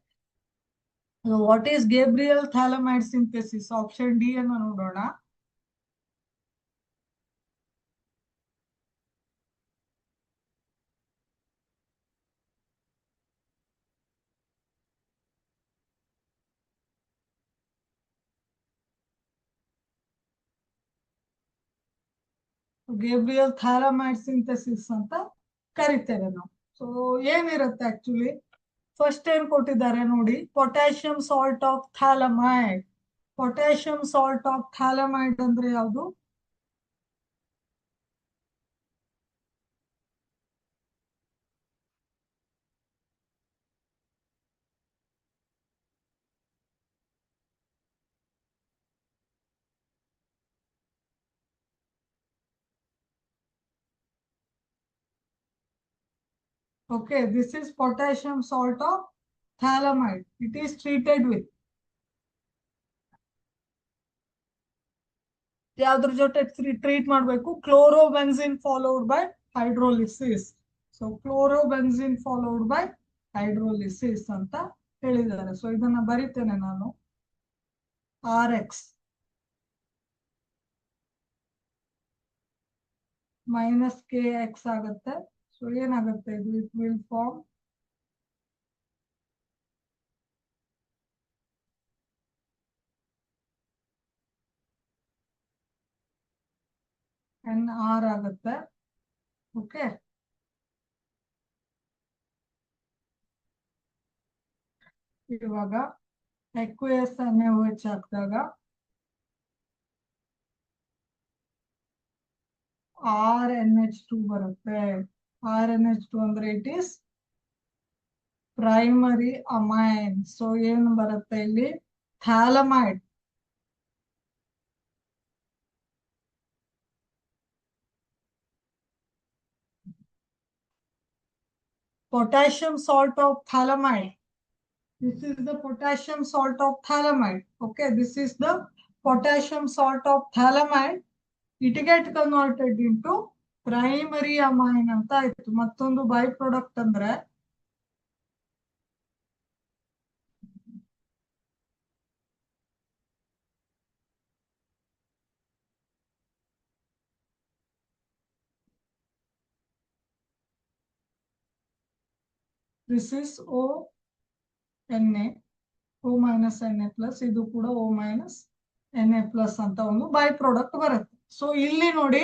Speaker 1: What is Gabriel phthalimide synthesis? Option D ಅನ್ನು ನೋಡೋಣ. Gabriel ಥಾಲಮೈಡ್ synthesis ಅಂತ ಕರಿತೇವೆ ನಾವು. ಸೊ ಏನಿರುತ್ತೆ ಆಕ್ಚುಲಿ, ಫಸ್ಟ್ ಏನ್ ಕೊಟ್ಟಿದ್ದಾರೆ ನೋಡಿ, potassium salt of phthalimide. Potassium salt of phthalimide ಅಂದ್ರೆ ಯಾವುದು? Okay, this is potassium salt of thalamide. It is treated with ಯಾವ್ದ್ರ ಜೊತೆ ಟ್ರೀಟ್ ಮಾಡಬೇಕು? Chlorobenzene followed by hydrolysis. So chlorobenzene followed by hydrolysis ಅಂತ ಹೇಳಿದ್ದಾರೆ. ಸೊ ಇದನ್ನ ಬರಿತೇನೆ ನಾನು, RX ಮೈನಸ್ KX ಆಗುತ್ತೆ. ಸೊ ಏನಾಗುತ್ತೆ ಇದು? ಇಟ್ ವಿಲ್ ಫಾರ್ಮ್ NR ಆಗುತ್ತೆ. ಓಕೆ, ಇವಾಗ aqueous NaOH ಹಾಕಿದಾಗ RNH2 ಬರುತ್ತೆ. RNH2 ಅಂದ್ರೆ it is primary amine. So ಏನು ಬರುತ್ತೆ ಇಲ್ಲಿ? ಥಾಲಮೈಡ್. Potassium salt of thalamide. This is the potassium salt of thalamide. Okay, this is the potassium salt of thalamide. It get converted into primary amine ಅಂತ ಆಯ್ತು. ಮತ್ತೊಂದು by product ಅಂದ್ರೆ this is ONA, O minus Na plus. ಇದು ಕೂಡ O minus Na plus ಅಂತ ಒಂದು by product ಬರುತ್ತೆ. So ಇಲ್ಲಿ ನೋಡಿ,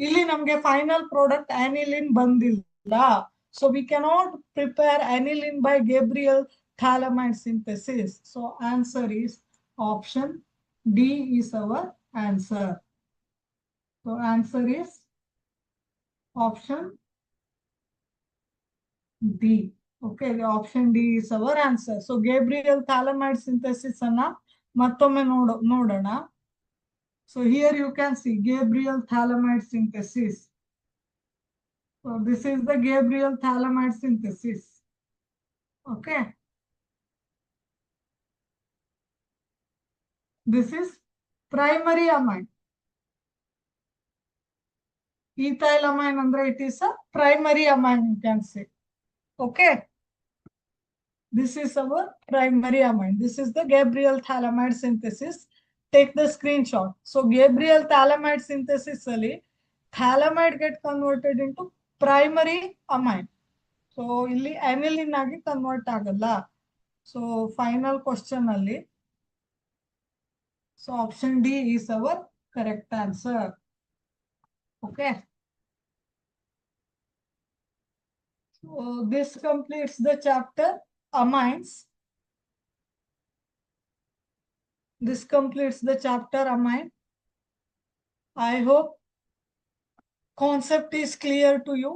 Speaker 1: ಇಲ್ಲಿ ನಮ್ಗೆ ಫೈನಲ್ ಪ್ರಾಡಕ್ಟ್ ಆನಿಲಿನ್ ಬಂದಿಲ್ಲ. So we cannot prepare aniline by Gabriel phthalimide synthesis. So answer is option D is our answer. So answer is option D. Okay, the option D is our answer. So Gabriel thalamide synthesis ಅನ್ನ ಮತ್ತೊಮ್ಮೆ ನೋಡೋಣ. So here you can see Gabriel thalamide synthesis. So this is the Gabriel thalamide synthesis. Okay. This is primary amine. Ethylamine andre it is a primary amine, you can say. Okay. This is our primary amine. This is the Gabriel thalamide synthesis. Take the screenshot. So Gabriel thalamide synthesis ali thalamide get converted into primary amine. So illi aniline agi convert agalla. So final question ali. So option D is our correct answer. Okay. So this completes the chapter amines. This completes the chapter amine. I hope concept is clear to you.